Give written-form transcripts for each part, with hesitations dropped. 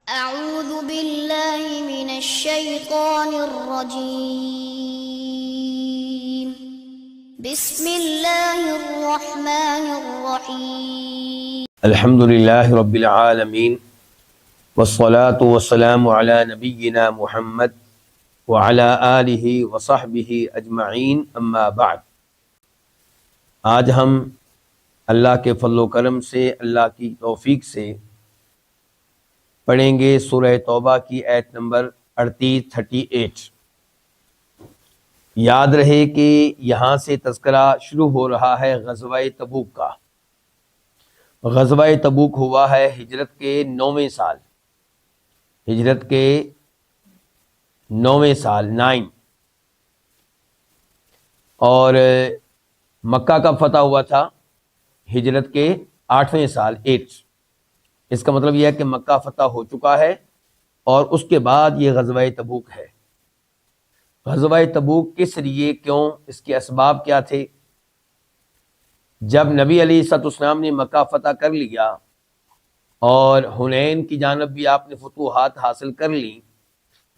أعوذ بالله من الشيطان الرجيم بسم الله الرحمن الرحيم الحمد للہ رب العالمین والصلاة والسلام علی نبینا محمد وعلی آلہ وصحبہ اجمعین اما بعد۔ آج ہم اللہ کے فضل و کرم سے، اللہ کی توفیق سے پڑھیں گے سورہ توبہ کی آیت نمبر 38۔ یاد رہے کہ یہاں سے تذکرہ شروع ہو رہا ہے غزوہ تبوک کا۔ غزوہ تبوک ہوا ہے ہجرت کے 9ویں سال، اور مکہ کا فتح ہوا تھا ہجرت کے 8ویں سال 8۔ اس کا مطلب یہ ہے کہ مکہ فتح ہو چکا ہے اور اس کے بعد یہ غزوہ تبوک ہے۔ غزوہ تبوک کس لیے، کیوں، اس کے اسباب کیا تھے؟ جب نبی علیہ الصلوۃ والسلام نے مکہ فتح کر لیا اور حنین کی جانب بھی آپ نے فتوحات حاصل کر لی،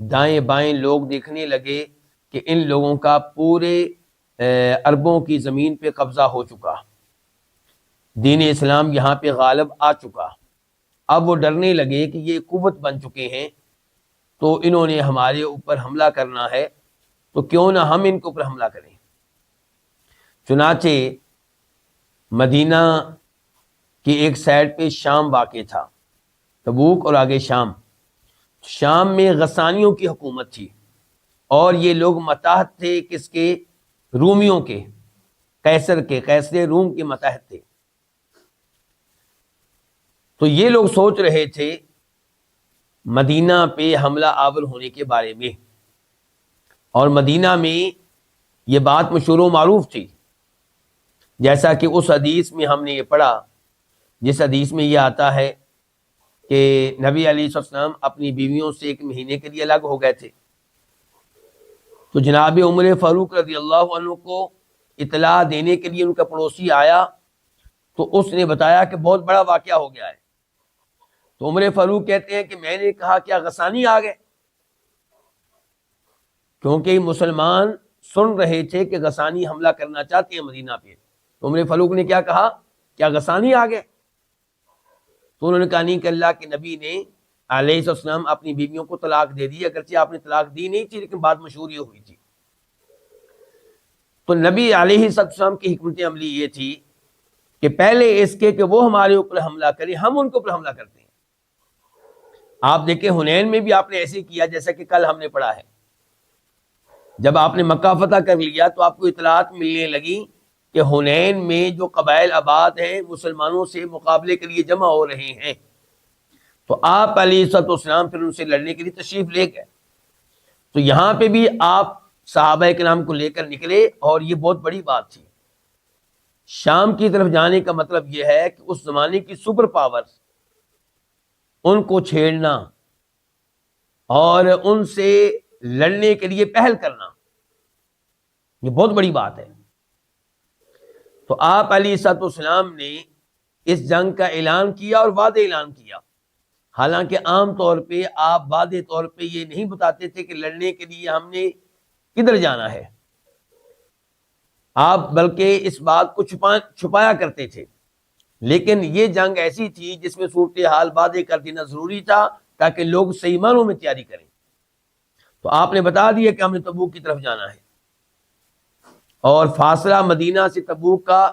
دائیں بائیں لوگ دیکھنے لگے کہ ان لوگوں کا پورے عربوں کی زمین پہ قبضہ ہو چکا، دین اسلام یہاں پہ غالب آ چکا۔ اب وہ ڈرنے لگے کہ یہ قوت بن چکے ہیں تو انہوں نے ہمارے اوپر حملہ کرنا ہے، تو کیوں نہ ہم ان کے اوپر حملہ کریں۔ چنانچہ مدینہ کی ایک سائڈ پہ شام واقع تھا، تبوک اور آگے شام میں غسانیوں کی حکومت تھی، اور یہ لوگ متحد تھے کس کے؟ رومیوں کے، قیصر روم کے متحد تھے۔ تو یہ لوگ سوچ رہے تھے مدینہ پہ حملہ آور ہونے کے بارے میں، اور مدینہ میں یہ بات مشہور و معروف تھی، جیسا کہ اس حدیث میں ہم نے یہ پڑھا، جس حدیث میں یہ آتا ہے کہ نبی علیہ السلام اپنی بیویوں سے 1 مہینے کے لیے الگ ہو گئے تھے، تو جناب عمر فاروق رضی اللہ عنہ کو اطلاع دینے کے لیے ان کا پڑوسی آیا، تو اس نے بتایا کہ بہت بڑا واقعہ ہو گیا ہے۔ تو عمر فاروق کہتے ہیں کہ میں نے کہا کیا غسانی آ گئے؟ کیونکہ مسلمان سن رہے تھے کہ غسانی حملہ کرنا چاہتے ہیں مدینہ پہ، تو عمر فاروق نے کیا کہا، کیا غسانی آ گئے؟ تو انہوں نے کہا نہیں، کہ اللہ کے نبی نے علیہ السلام اپنی بیویوں کو طلاق دے دی، اگرچہ آپ نے طلاق دی نہیں تھی لیکن بات مشہور یہ ہوئی تھی۔ تو نبی علیہ السلام کی حکمت عملی یہ تھی کہ پہلے اس کے کہ وہ ہمارے اوپر حملہ کریں، ہم ان کے اوپر حملہ کرتے ہیں۔ آپ دیکھیں حنین میں بھی آپ نے ایسے کیا جیسا کہ کل ہم نے پڑھا ہے۔ جب آپ نے مکہ فتح کر لیا تو آپ کو اطلاعات ملنے لگی کہ حنین میں جو قبائل آباد ہیں مسلمانوں سے مقابلے کے لیے جمع ہو رہے ہیں، تو آپ علیہ السلام پھر ان سے لڑنے کے لیے تشریف لے گئے۔ تو یہاں پہ بھی آپ صحابہ کرام کو لے کر نکلے، اور یہ بہت بڑی بات تھی۔ شام کی طرف جانے کا مطلب یہ ہے کہ اس زمانے کی سپر پاور ان کو چھیڑنا اور ان سے لڑنے کے لیے پہل کرنا، یہ بہت بڑی بات ہے۔ تو آپ علیہ السلام نے اس جنگ کا اعلان کیا اور وعدہ اعلان کیا، حالانکہ عام طور پہ آپ وعدے طور پہ یہ نہیں بتاتے تھے کہ لڑنے کے لیے ہم نے کدھر جانا ہے، آپ بلکہ اس بات کو چھپایا کرتے تھے۔ لیکن یہ جنگ ایسی تھی جس میں صورتحال وعدے کر دینا ضروری تھا تاکہ لوگ صحیح معنوں میں تیاری کریں۔ تو آپ نے بتا دیا کہ ہم نے تبوک کی طرف جانا ہے، اور فاصلہ مدینہ سے تبوک کا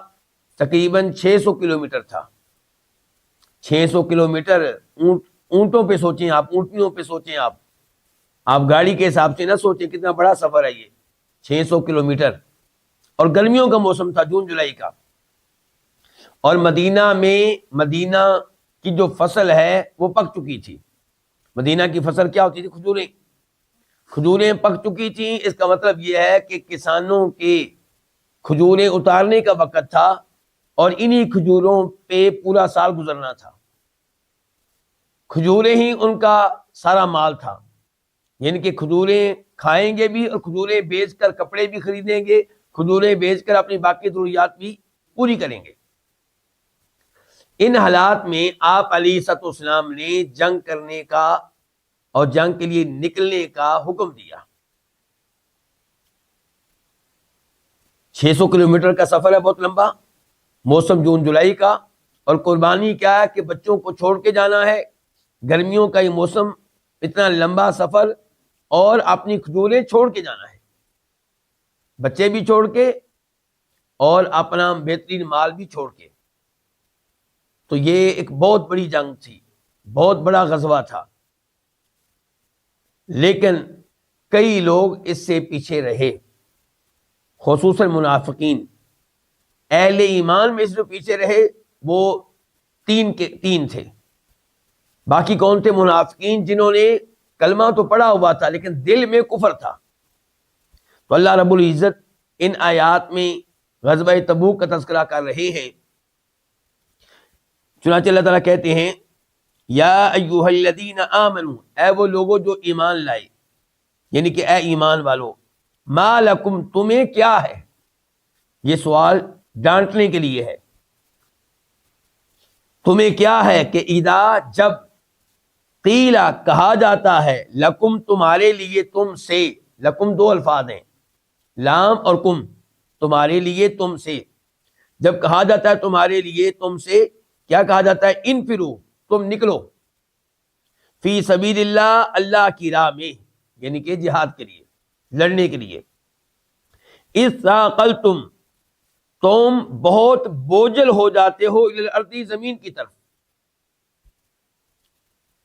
تقریباً 600 کلومیٹر تھا۔ 600 کلومیٹر اونٹوں پہ سوچیں آپ، اونٹنیوں پہ سوچیں آپ گاڑی کے حساب سے نہ سوچیں، کتنا بڑا سفر ہے یہ 600 کلومیٹر، اور گرمیوں کا موسم تھا، جون جولائی کا۔ اور مدینہ کی جو فصل ہے وہ پک چکی تھی۔ مدینہ کی فصل کیا ہوتی تھی؟ کھجوریں پک چکی تھیں۔ اس کا مطلب یہ ہے کہ کسانوں کے کھجوریں اتارنے کا وقت تھا، اور انہی کھجوروں پہ پورا سال گزرنا تھا۔ کھجوریں ہی ان کا سارا مال تھا، یعنی کہ کھجوریں کھائیں گے بھی، اور کھجوریں بیچ کر کپڑے بھی خریدیں گے، کھجوریں بیچ کر اپنی باقی ضروریات بھی پوری کریں گے۔ ان حالات میں آپ علیہ الصلوۃ والسلام نے جنگ کرنے کا اور جنگ کے لیے نکلنے کا حکم دیا۔ 600 کلومیٹر کا سفر ہے، بہت لمبا، موسم جون جولائی کا، اور قربانی کیا ہے کہ بچوں کو چھوڑ کے جانا ہے، گرمیوں کا یہ موسم، اتنا لمبا سفر، اور اپنی کھجوریں چھوڑ کے جانا ہے، بچے بھی چھوڑ کے اور اپنا بہترین مال بھی چھوڑ کے۔ تو یہ ایک بہت بڑی جنگ تھی، بہت بڑا غزوہ تھا، لیکن کئی لوگ اس سے پیچھے رہے، خصوصاً منافقین۔ اہل ایمان میں اس جو پیچھے رہے وہ تین تھے۔ باقی کون تھے؟ منافقین، جنہوں نے کلمہ تو پڑھا ہوا تھا لیکن دل میں کفر تھا۔ تو اللہ رب العزت ان آیات میں غزوہ تبوک کا تذکرہ کر رہے ہیں۔ چنانچہ اللہ تعالیٰ کہتے ہیں یا ایھا الذین آمنوا، اے وہ لوگوں جو ایمان لائے، یعنی کہ اے ایمان والو، ما لکم، تمہیں کیا ہے؟ یہ سوال ڈانٹنے کے لیے ہے۔ تمہیں کیا ہے کہ اذا، جب، قیلا، کہا جاتا ہے، لکم، تمہارے لیے، تم سے، لکم دو الفاظ ہیں، لام اور کم، تمہارے لیے، تم سے، جب کہا جاتا ہے تمہارے لیے، تم سے، کیا کہا جاتا ہے؟ انفرو، تم نکلو، فی سبیل اللہ، اللہ کی راہ میں، یعنی کہ جہاد کے لیے، لڑنے کے لیے۔ اذ ثاقلتم، تم بہت بوجھل ہو جاتے ہو، الی الارض، زمین کی طرف۔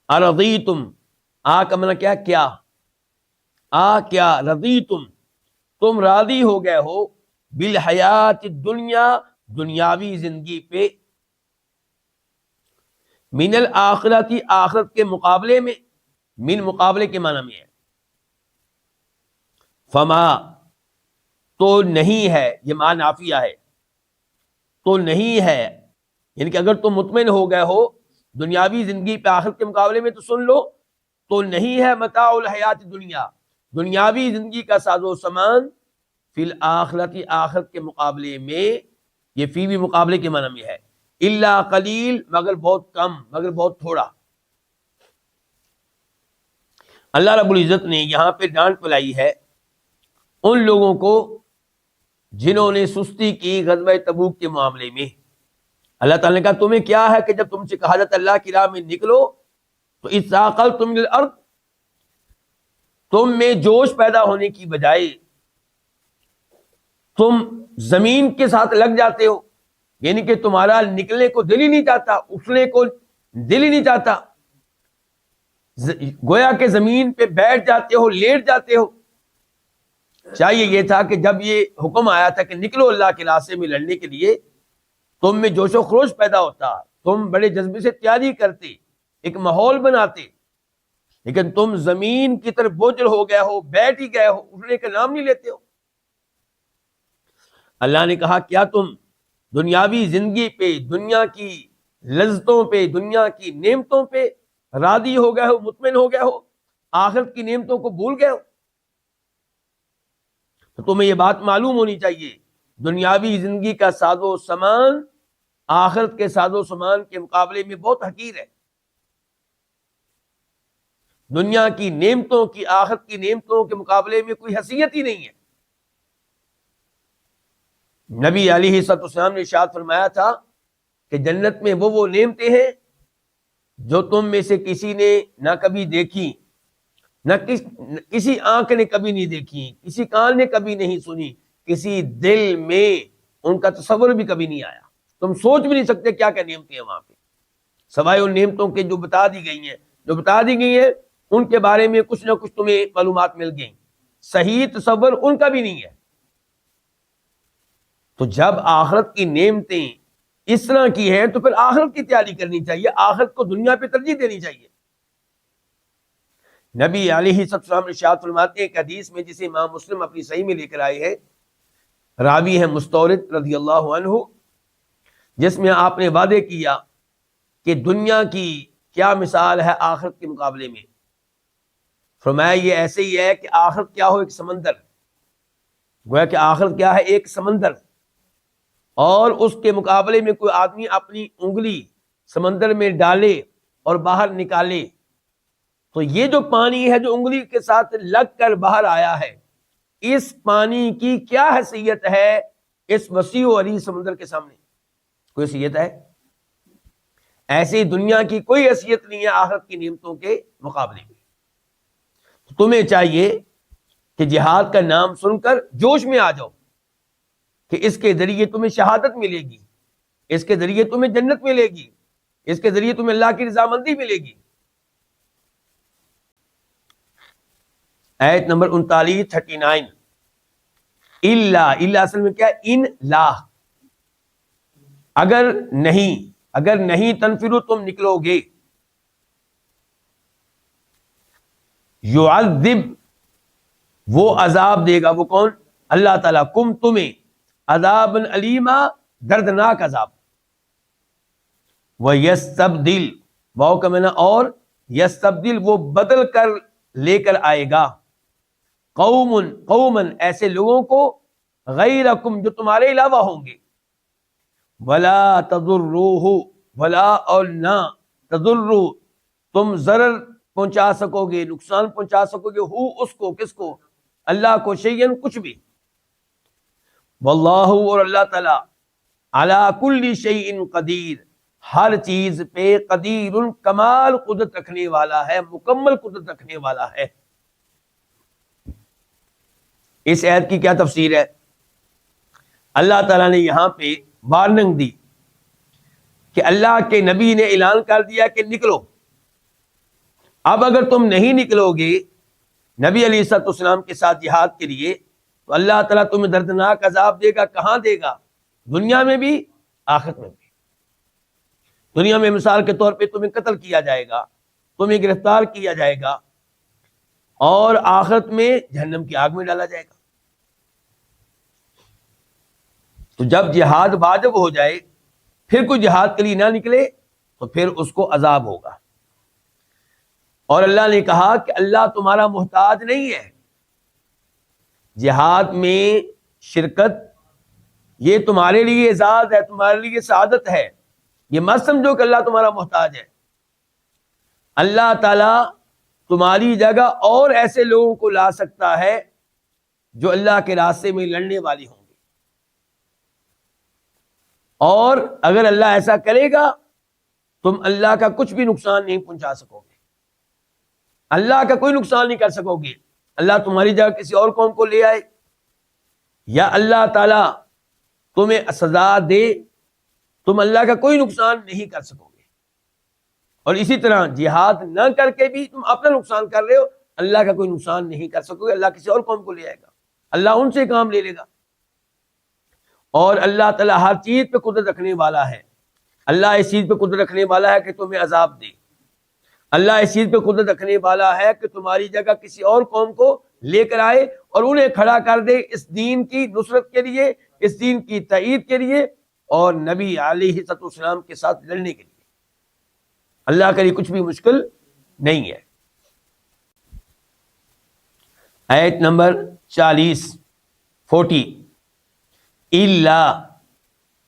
ارضیتم، کا معنی کیا؟ کیا رضیتم، تم راضی ہو گئے ہو، بالحیات الدنیا، دنیاوی زندگی پہ، من الآخرتی، آخرت کے مقابلے میں، من مقابلے کے معنی میں ہے۔ فما، تو نہیں ہے، یہ معنی نافیہ ہے، تو نہیں ہے، یعنی کہ اگر تم مطمئن ہو گئے ہو دنیاوی زندگی پہ آخرت کے مقابلے میں، تو سن لو، تو نہیں ہے متاع الحیات دنیا، دنیاوی زندگی کا ساز و سامان، فی الآخرتی، آخرت کے مقابلے میں، یہ فی بھی مقابلے کے معنی میں ہے، الا قلیل، مگر بہت کم، مگر بہت تھوڑا۔ اللہ رب العزت نے یہاں پہ ڈانٹ پلائی ہے ان لوگوں کو جنہوں نے سستی کی غزوہ تبوک کے معاملے میں۔ اللہ تعالیٰ نے کہا تمہیں کیا ہے کہ جب تم سے کہا جاتا ہے اللہ کی راہ میں نکلو، تو اذ ثاقلتم الی الارض، تم میں جوش پیدا ہونے کی بجائے تم زمین کے ساتھ لگ جاتے ہو، یعنی کہ تمہارا نکلنے کو دل ہی نہیں چاہتا، اٹھنے کو دل ہی نہیں چاہتا، گویا کہ زمین پہ بیٹھ جاتے ہو، لیٹ جاتے ہو۔ چاہیے یہ تھا کہ جب یہ حکم آیا تھا کہ نکلو اللہ کے راستے میں لڑنے کے لیے، تم میں جوش و خروش پیدا ہوتا، تم بڑے جذبے سے تیاری کرتے، ایک ماحول بناتے، لیکن تم زمین کی طرف بوجھل ہو گئے ہو، بیٹھ ہی گئے ہو، اٹھنے کا نام نہیں لیتے ہو۔ اللہ نے کہا کیا تم دنیاوی زندگی پہ، دنیا کی لذتوں پہ، دنیا کی نعمتوں پہ راضی ہو گئے ہو، مطمئن ہو گئے ہو، آخرت کی نعمتوں کو بھول گئے ہو؟ تو تمہیں یہ بات معلوم ہونی چاہیے، دنیاوی زندگی کا ساز و سامان آخرت کے ساز و سامان کے مقابلے میں بہت حقیر ہے۔ دنیا کی نعمتوں کی، آخرت کی نعمتوں کے مقابلے میں کوئی حیثیت ہی نہیں ہے۔ نبی علیہ الصلوۃ والسلام نے ارشاد فرمایا تھا کہ جنت میں وہ نعمتیں ہیں جو تم میں سے کسی نے نہ کبھی دیکھی، نہ کسی آنکھ نے کبھی نہیں دیکھی، کسی کان نے کبھی نہیں سنی، کسی دل میں ان کا تصور بھی کبھی نہیں آیا۔ تم سوچ بھی نہیں سکتے کیا کیا نعمتیں ہیں وہاں پہ، سوائے ان نعمتوں کے جو بتا دی گئی ہیں ان کے بارے میں کچھ نہ کچھ تمہیں معلومات مل گئیں، صحیح تصور ان کا بھی نہیں ہے۔ تو جب آخرت کی نعمتیں اس طرح کی ہیں تو پھر آخرت کی تیاری کرنی چاہیے، آخرت کو دنیا پہ ترجیح دینی چاہیے۔ نبی علیہ السلام ارشاد فرماتے ہیں ایک حدیث میں جسے امام مسلم اپنی صحیح میں لے کر آئے ہیں، راوی ہے مستورد رضی اللہ عنہ، جس میں آپ نے وعدے کیا کہ دنیا کی کیا مثال ہے آخرت کے مقابلے میں۔ فرمایا یہ ایسے ہی ہے کہ آخرت کیا ہو، ایک سمندر، گویا کہ آخرت کیا ہے، ایک سمندر، اور اس کے مقابلے میں کوئی آدمی اپنی انگلی سمندر میں ڈالے اور باہر نکالے، تو یہ جو پانی ہے جو انگلی کے ساتھ لگ کر باہر آیا ہے، اس پانی کی کیا حیثیت ہے اس وسیع و عریض سمندر کے سامنے؟ کوئی حیثیت ہے؟ ایسی دنیا کی کوئی حیثیت نہیں ہے آخرت کی نعمتوں کے مقابلے میں۔ تمہیں چاہیے کہ جہاد کا نام سن کر جوش میں آ جاؤ کہ اس کے ذریعے تمہیں شہادت ملے گی، اس کے ذریعے تمہیں جنت ملے گی، اس کے ذریعے تمہیں اللہ کی رضامندی ملے گی۔ آیت نمبر 39 الا اصل میں کیا ہے؟ ان لا، اگر نہیں تنفرو تم نکلو گے، یعذب وہ عذاب دے گا، وہ کون؟ اللہ تعالیٰ، کم تمہیں، عذاب علیما دردناک عذاب، وَيَسْتَبْدِلْ واو کا معنی اور، یستبدل وہ بدل کر لے کر آئے گا، قومن ایسے لوگوں کو، غیرکم جو تمہارے علاوہ ہوں گے، ولا تضروہ ولا اور نہ، تضرو تم ضرر پہنچا سکو گے، نقصان پہنچا سکو گے، ہو اس کو، کس کو؟ اللہ کو، شیئن کچھ بھی، واللہ اور اللہ تعالی، علی کل شیء قدیر ہر چیز پہ قدیر کمال قدرت رکھنے والا ہے، مکمل قدرت رکھنے والا ہے۔ اس آیت کی کیا تفسیر ہے؟ اللہ تعالیٰ نے یہاں پہ وارننگ دی کہ اللہ کے نبی نے اعلان کر دیا کہ نکلو، اب اگر تم نہیں نکلو گے نبی علیہ الصلوۃ والسلام کے ساتھ جہاد کے لیے تو اللہ تعالیٰ تمہیں دردناک عذاب دے گا۔ کہاں دے گا؟ دنیا میں بھی، آخرت میں بھی۔ دنیا میں مثال کے طور پہ تمہیں قتل کیا جائے گا، تمہیں گرفتار کیا جائے گا، اور آخرت میں جہنم کی آگ میں ڈالا جائے گا۔ تو جب جہاد واجب ہو جائے، پھر کوئی جہاد کے لیے نہ نکلے تو پھر اس کو عذاب ہوگا۔ اور اللہ نے کہا کہ اللہ تمہارا محتاج نہیں ہے، جہاد میں شرکت یہ تمہارے لیے اعزاز ہے، تمہارے لیے سعادت ہے، یہ مت سمجھو کہ اللہ تمہارا محتاج ہے۔ اللہ تعالیٰ تمہاری جگہ اور ایسے لوگوں کو لا سکتا ہے جو اللہ کے راستے میں لڑنے والی ہوں گے، اور اگر اللہ ایسا کرے گا تم اللہ کا کچھ بھی نقصان نہیں پہنچا سکو گے، اللہ کا کوئی نقصان نہیں کر سکو گے۔ اللہ تمہاری جگہ کسی اور قوم کو لے آئے یا اللہ تعالیٰ تمہیں سزا دے، تم اللہ کا کوئی نقصان نہیں کر سکو گے۔ اور اسی طرح جہاد نہ کر کے بھی تم اپنا نقصان کر رہے ہو، اللہ کا کوئی نقصان نہیں کر سکو گے۔ اللہ کسی اور قوم کو لے آئے گا، اللہ ان سے کام لے لے گا۔ اور اللہ تعالیٰ ہر چیز پہ قدرت رکھنے والا ہے۔ اللہ اس چیز پہ قدرت رکھنے والا ہے کہ تمہیں عذاب دے، اللہ اس چیز پہ قدرت رکھنے والا ہے کہ تمہاری جگہ کسی اور قوم کو لے کر آئے اور انہیں کھڑا کر دے اس دین کی نصرت کے لیے، اس دین کی تائید کے لیے، اور نبی علیہ الصلوۃ والسلام کے ساتھ لڑنے کے لیے۔ اللہ کے لیے کچھ بھی مشکل نہیں ہے۔ آیت نمبر 40 اللہ،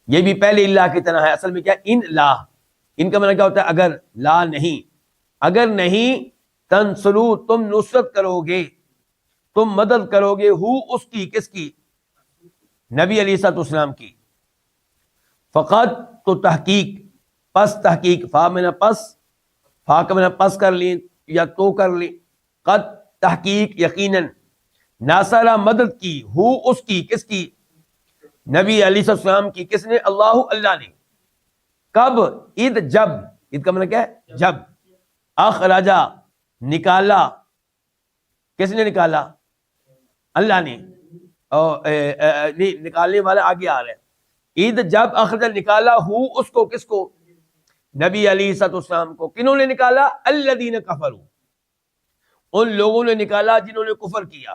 یہ بھی پہلے اللہ کی طرح ہے، اصل میں کیا؟ ان لا، ان کا معنی کیا ہوتا ہے؟ اگر، لا نہیں، اگر نہیں تنصرو تم نصرت کرو گے، تم مدد کرو گے، ہو اس کی، کس کی؟ نبی علیہ الصلوۃ والسلام کی، فقط تو تحقیق، پس تحقیق، فا میں نہ پس، فا کا میں نہ پس کر لیں یا تو کر لیں، قد تحقیق یقیناً، ناصرہ مدد کی، ہو اس کی، کس کی؟ نبی علیہ السلام کی، کس نے؟ اللہ نے۔ کب؟ اذ جب، اذ کا معنی کیا ہے؟ جب، اخرجا نکالا، کس نے نکالا؟ اللہ نے، نکالنے والا آگے آ رہا ہے۔ اذ جب اخرجا نکالا، ہو اس کو، کس کو؟ نبی علیہ السلام کو۔ کنہوں نے نکالا؟ الذین کفروا، ان لوگوں نے نکالا جنہوں نے کفر کیا۔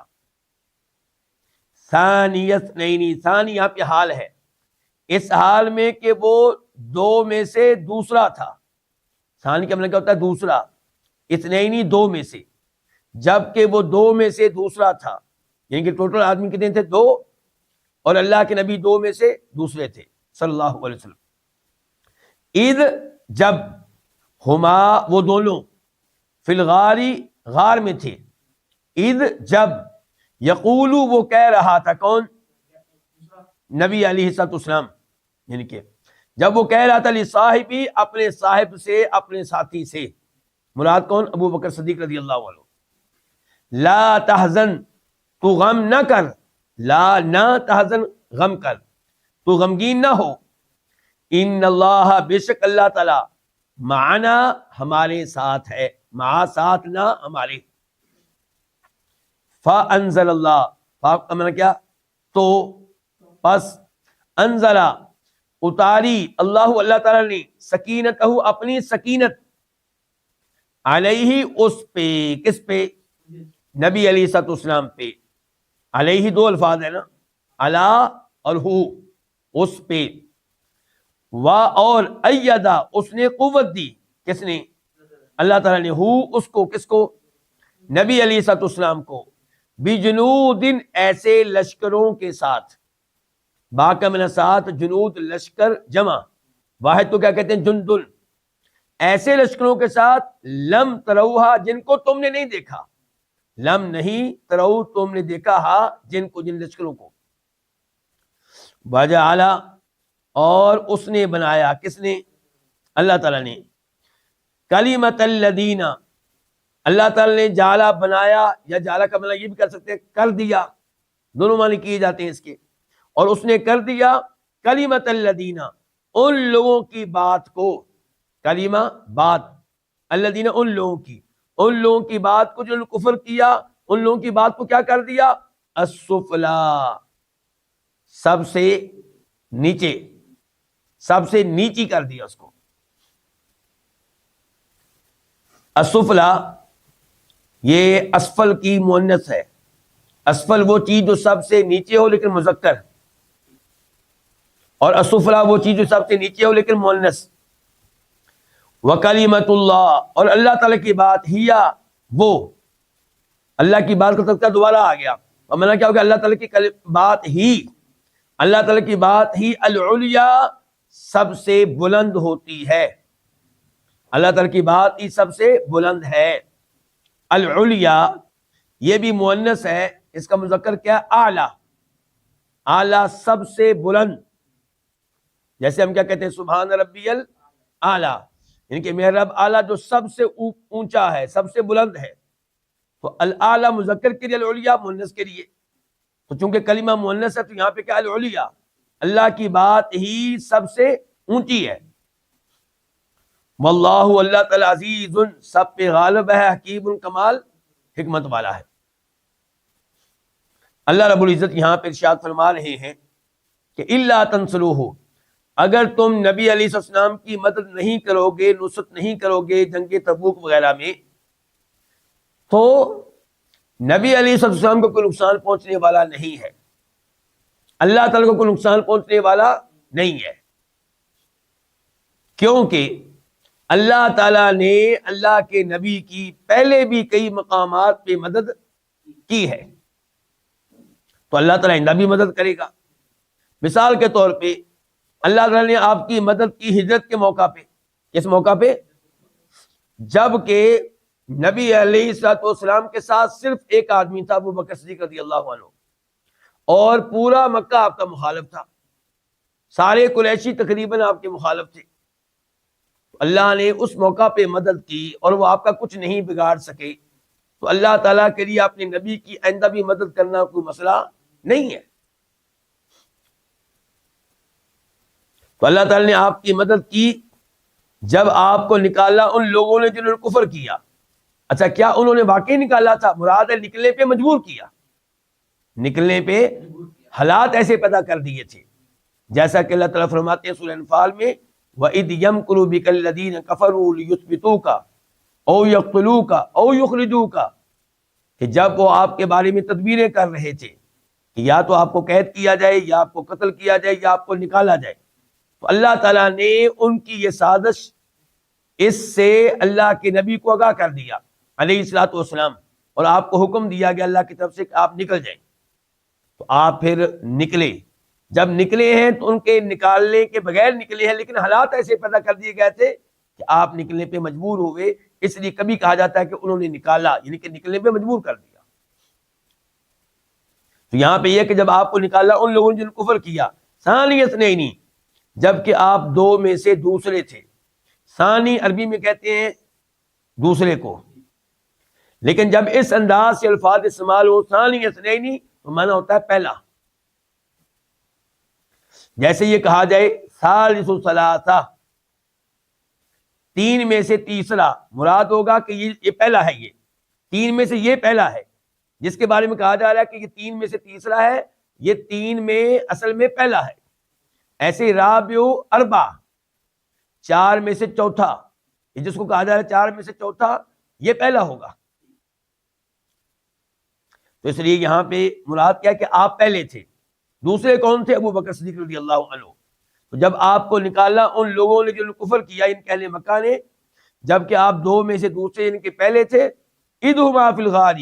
ثانی اثنین، ثانی یہاں پہ حال ہے، اس حال میں کہ وہ دو میں سے دوسرا تھا۔ ثانی کا مطلب کیا ہوتا ہے؟ دوسرا۔ اثنین دو میں سے، جبکہ وہ دو میں سے دوسرا تھا، یعنی کہ ٹوٹل آدمی کتنے تھے؟ دو، اور اللہ کے نبی دو میں سے دوسرے تھے صلی اللہ علیہ وسلم۔ اذ جب ہما وہ دونوں فی الغاری غار میں تھے، اذ جب یقولو وہ کہہ رہا تھا، کون؟ نبی علیہ الصلوۃ والسلام، یعنی کہ جب وہ کہہ رہا تھا لصاحبی اپنے صاحب سے، اپنے ساتھی سے، مراد کون؟ ابو بکر صدیق رضی اللہ عنہ، لا تحزن تو غم نہ کر، لا نہ تحزن غم کر، تو غمگین نہ ہو، ان اللہ بے شک اللہ تعالی معنا ہمارے ساتھ ہے، مع ساتھ نہ ہمارے، فانزل اللہ، فا کا معنی کیا؟ تو، پس انزلہ اتاری، اللہ تعالی نے سکینتہ اپنی سکینت، علیہ اس پہ، کس پہ؟ نبی علیہ الصلوۃ والسلام پہ، علیہ دو الفاظ ہے نا، علا اور ہو، اس پہ، اور ایدہ اس نے قوت دی، کس نے؟ اللہ تعالیٰ نے، ہو اس کو، کس کو؟ نبی علیہ الصلوۃ والسلام کو، بجنود ایسے لشکروں کے ساتھ، با کا معنی ساتھ، جنود لشکر جمع، واحد کو کیا کہتے ہیں؟ جندل، ایسے لشکروں کے ساتھ، لم تروہا جن کو تم نے نہیں دیکھا، لم نہیں، ترو تم نے دیکھا، ہا جن کو، جن لشکروں کو، وجعل اور اس نے بنایا، کس نے؟ اللہ تعالیٰ نے، کلمۃ الذین، اللہ تعالیٰ نے جعلا بنایا، یا جعلا کا معنی یہ بھی کر سکتے ہیں کر دیا، دونوں معنی کیے جاتے ہیں اس کے، اور اس نے کر دیا کلمۃ الذین ان لوگوں کی بات کو، کلمہ بات، الذین ان لوگوں کی بات کو جو نے کفر کیا، ان لوگوں کی بات کو کیا کر دیا؟ السفلا، سب سے نیچے، سب سے نیچی کر دیا اس کو، السفلا یہ اسفل کی مؤنث ہے، اسفل وہ چیز جو سب سے نیچے ہو لیکن مذکر، اور السفلا وہ چیز جو سب سے نیچے ہو لیکن مؤنث، وکلمۃ اللہ اور اللہ تعالیٰ کی بات، ہی وہ، اللہ کی بات کا سکتا دوبارہ آ گیا، اور معنی کیا ہوگا؟ اللہ تعالیٰ کی بات ہی، اللہ تعالیٰ کی بات ہی، العلیا سب سے بلند ہوتی ہے، اللہ تعالیٰ کی بات ہی سب سے بلند ہے، العلیا یہ بھی مؤنث ہے، اس کا مذکر کیا؟ اعلی، اعلی سب سے بلند، جیسے ہم کیا کہتے ہیں؟ سبحان ربی الاعلی، یعنی کہ میرا رب اعلیٰ جو سب سے اونچا ہے، سب سے بلند ہے، تو الاعلی مذکر کے لیے، العلیا مؤنث کے لیے، تو چونکہ کلمہ مؤنث ہے تو یہاں پہ کیا؟ العلیا، اللہ کی بات ہی سب سے اونچی ہے، واللہ اللہ تعالی عزیز سب پہ غالب ہے، حکیم کمال حکمت والا ہے۔ اللہ رب العزت یہاں پہ ارشاد فرما رہے ہیں کہ الا تنصروہ، اگر تم نبی علیہ السلام کی مدد نہیں کرو گے، نصرت نہیں کرو گے جنگ تبوک وغیرہ میں، تو نبی علیہ السلام کو کوئی نقصان پہنچنے والا نہیں ہے، اللہ تعالیٰ کو کوئی نقصان پہنچنے والا نہیں ہے، کیونکہ اللہ تعالیٰ نے اللہ کے نبی کی پہلے بھی کئی مقامات پہ مدد کی ہے، تو اللہ تعالیٰ آئندہ بھی مدد کرے گا۔ مثال کے طور پہ اللہ تعالیٰ نے آپ کی مدد کی ہجرت کے موقع پہ، کس موقع پہ؟ جب کہ نبی علیہ الصلوۃ والسلام کے ساتھ صرف ایک آدمی تھا، ابو بکر صدیق رضی اللہ عنہ، اور پورا مکہ آپ کا مخالف تھا، سارے قریشی تقریباً آپ کے مخالف تھے، اللہ نے اس موقع پہ مدد کی اور وہ آپ کا کچھ نہیں بگاڑ سکے، تو اللہ تعالیٰ کے لیے اپنے نبی کی آئندہ بھی مدد کرنا کوئی مسئلہ نہیں ہے، تو اللہ تعالیٰ نے آپ کی مدد کی جب آپ کو نکالا ان لوگوں نے جنہوں نے کفر کیا۔ اچھا کیا انہوں نے واقعی نکالا تھا؟ مراد ہے نکلنے پہ مجبور کیا، نکلنے پہ حالات ایسے پیدا کر دیے تھے، جیسا کہ اللہ تعالیٰ فرماتے ہیں سورہ انفال میں، وَإِذْ يَمْكُرُ بِكَ الَّذِينَ كَفَرُوا لِيُثْبِتُوكَ أَوْ يَقْتُلُوكَ أَوْ يُخْرِجُوكَ، کہ جب وہ آپ کے بارے میں تدبیریں کر رہے تھے کہ یا تو آپ کو قید کیا جائے، یا آپ کو قتل کیا جائے، یا آپ کو نکالا جائے، تو اللہ تعالیٰ نے ان کی یہ سازش، اس سے اللہ کے نبی کو آگاہ کر دیا علیہ الصلوۃ والسلام، اور آپ کو حکم دیا گیا اللہ کی طرف سے کہ آپ نکل جائیں، تو آپ پھر نکلے، جب نکلے ہیں تو ان کے نکالنے کے بغیر نکلے ہیں، لیکن حالات ایسے پیدا کر دیے گئے تھے کہ آپ نکلنے پہ مجبور ہوئے، اس لیے کبھی کہا جاتا ہے کہ انہوں نے نکالا، یعنی کہ نکلنے پہ مجبور کر دیا۔ تو یہاں پہ یہ کہ جب آپ کو نکالا ان لوگوں نے جن کفر کیا، ثانی اثنین، جبکہ آپ دو میں سے دوسرے تھے۔ ثانی عربی میں کہتے ہیں دوسرے کو، لیکن جب اس انداز سے الفاظ استعمال ہو ثانی اثنین تو معنی ہوتا ہے پہلا۔ جیسے یہ کہا جائے ثالث ثلاثہ، تین میں سے تیسرا، مراد ہوگا کہ یہ پہلا ہے، یہ تین میں سے یہ پہلا ہے، جس کے بارے میں کہا جا رہا ہے کہ یہ تین میں سے تیسرا ہے، یہ تین میں اصل میں پہلا ہے۔ ایسے رابع اربع، چار میں سے چوتھا، یہ جس کو کہا جا رہا ہے چار میں سے چوتھا، یہ پہلا ہوگا۔ تو اس لیے یہاں پہ مراد کیا کہ آپ پہلے تھے۔ دوسرے کون تھے؟ ابو بکر صدیق رضی اللہ عنہ۔ تو جب آپ کو نکالا ان لوگوں نے جو کفر کیا، ان اہل مکہ نے، جبکہ آپ دو میں سے دوسرے ان کے پہلے تھے، اذہما فی الغار،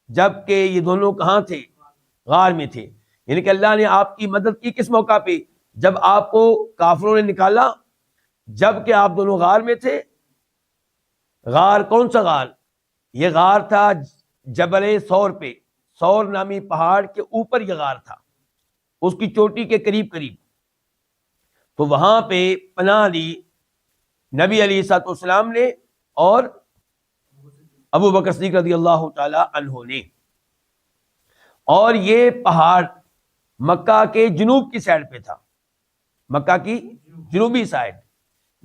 جبکہ یہ دونوں کہاں تھے؟ غار میں تھے۔ یعنی کہ اللہ نے آپ کی مدد کی کس موقع پہ؟ جب آپ کو کافروں نے نکالا، جبکہ آپ دونوں غار میں تھے۔ غار کون سا غار؟ یہ غار تھا جبل ثور پہ، ثور نامی پہاڑ کے اوپر یہ غار تھا، اس کی چوٹی کے قریب قریب۔ تو وہاں پہ پناہ لی نبی علیہ الصلوۃ والسلام نے اور ابو بکر صدیق رضی اللہ تعالی عنہ نے۔ اور یہ پہاڑ مکہ کے جنوب کی سائڈ پہ تھا، مکہ کی جنوبی سائڈ،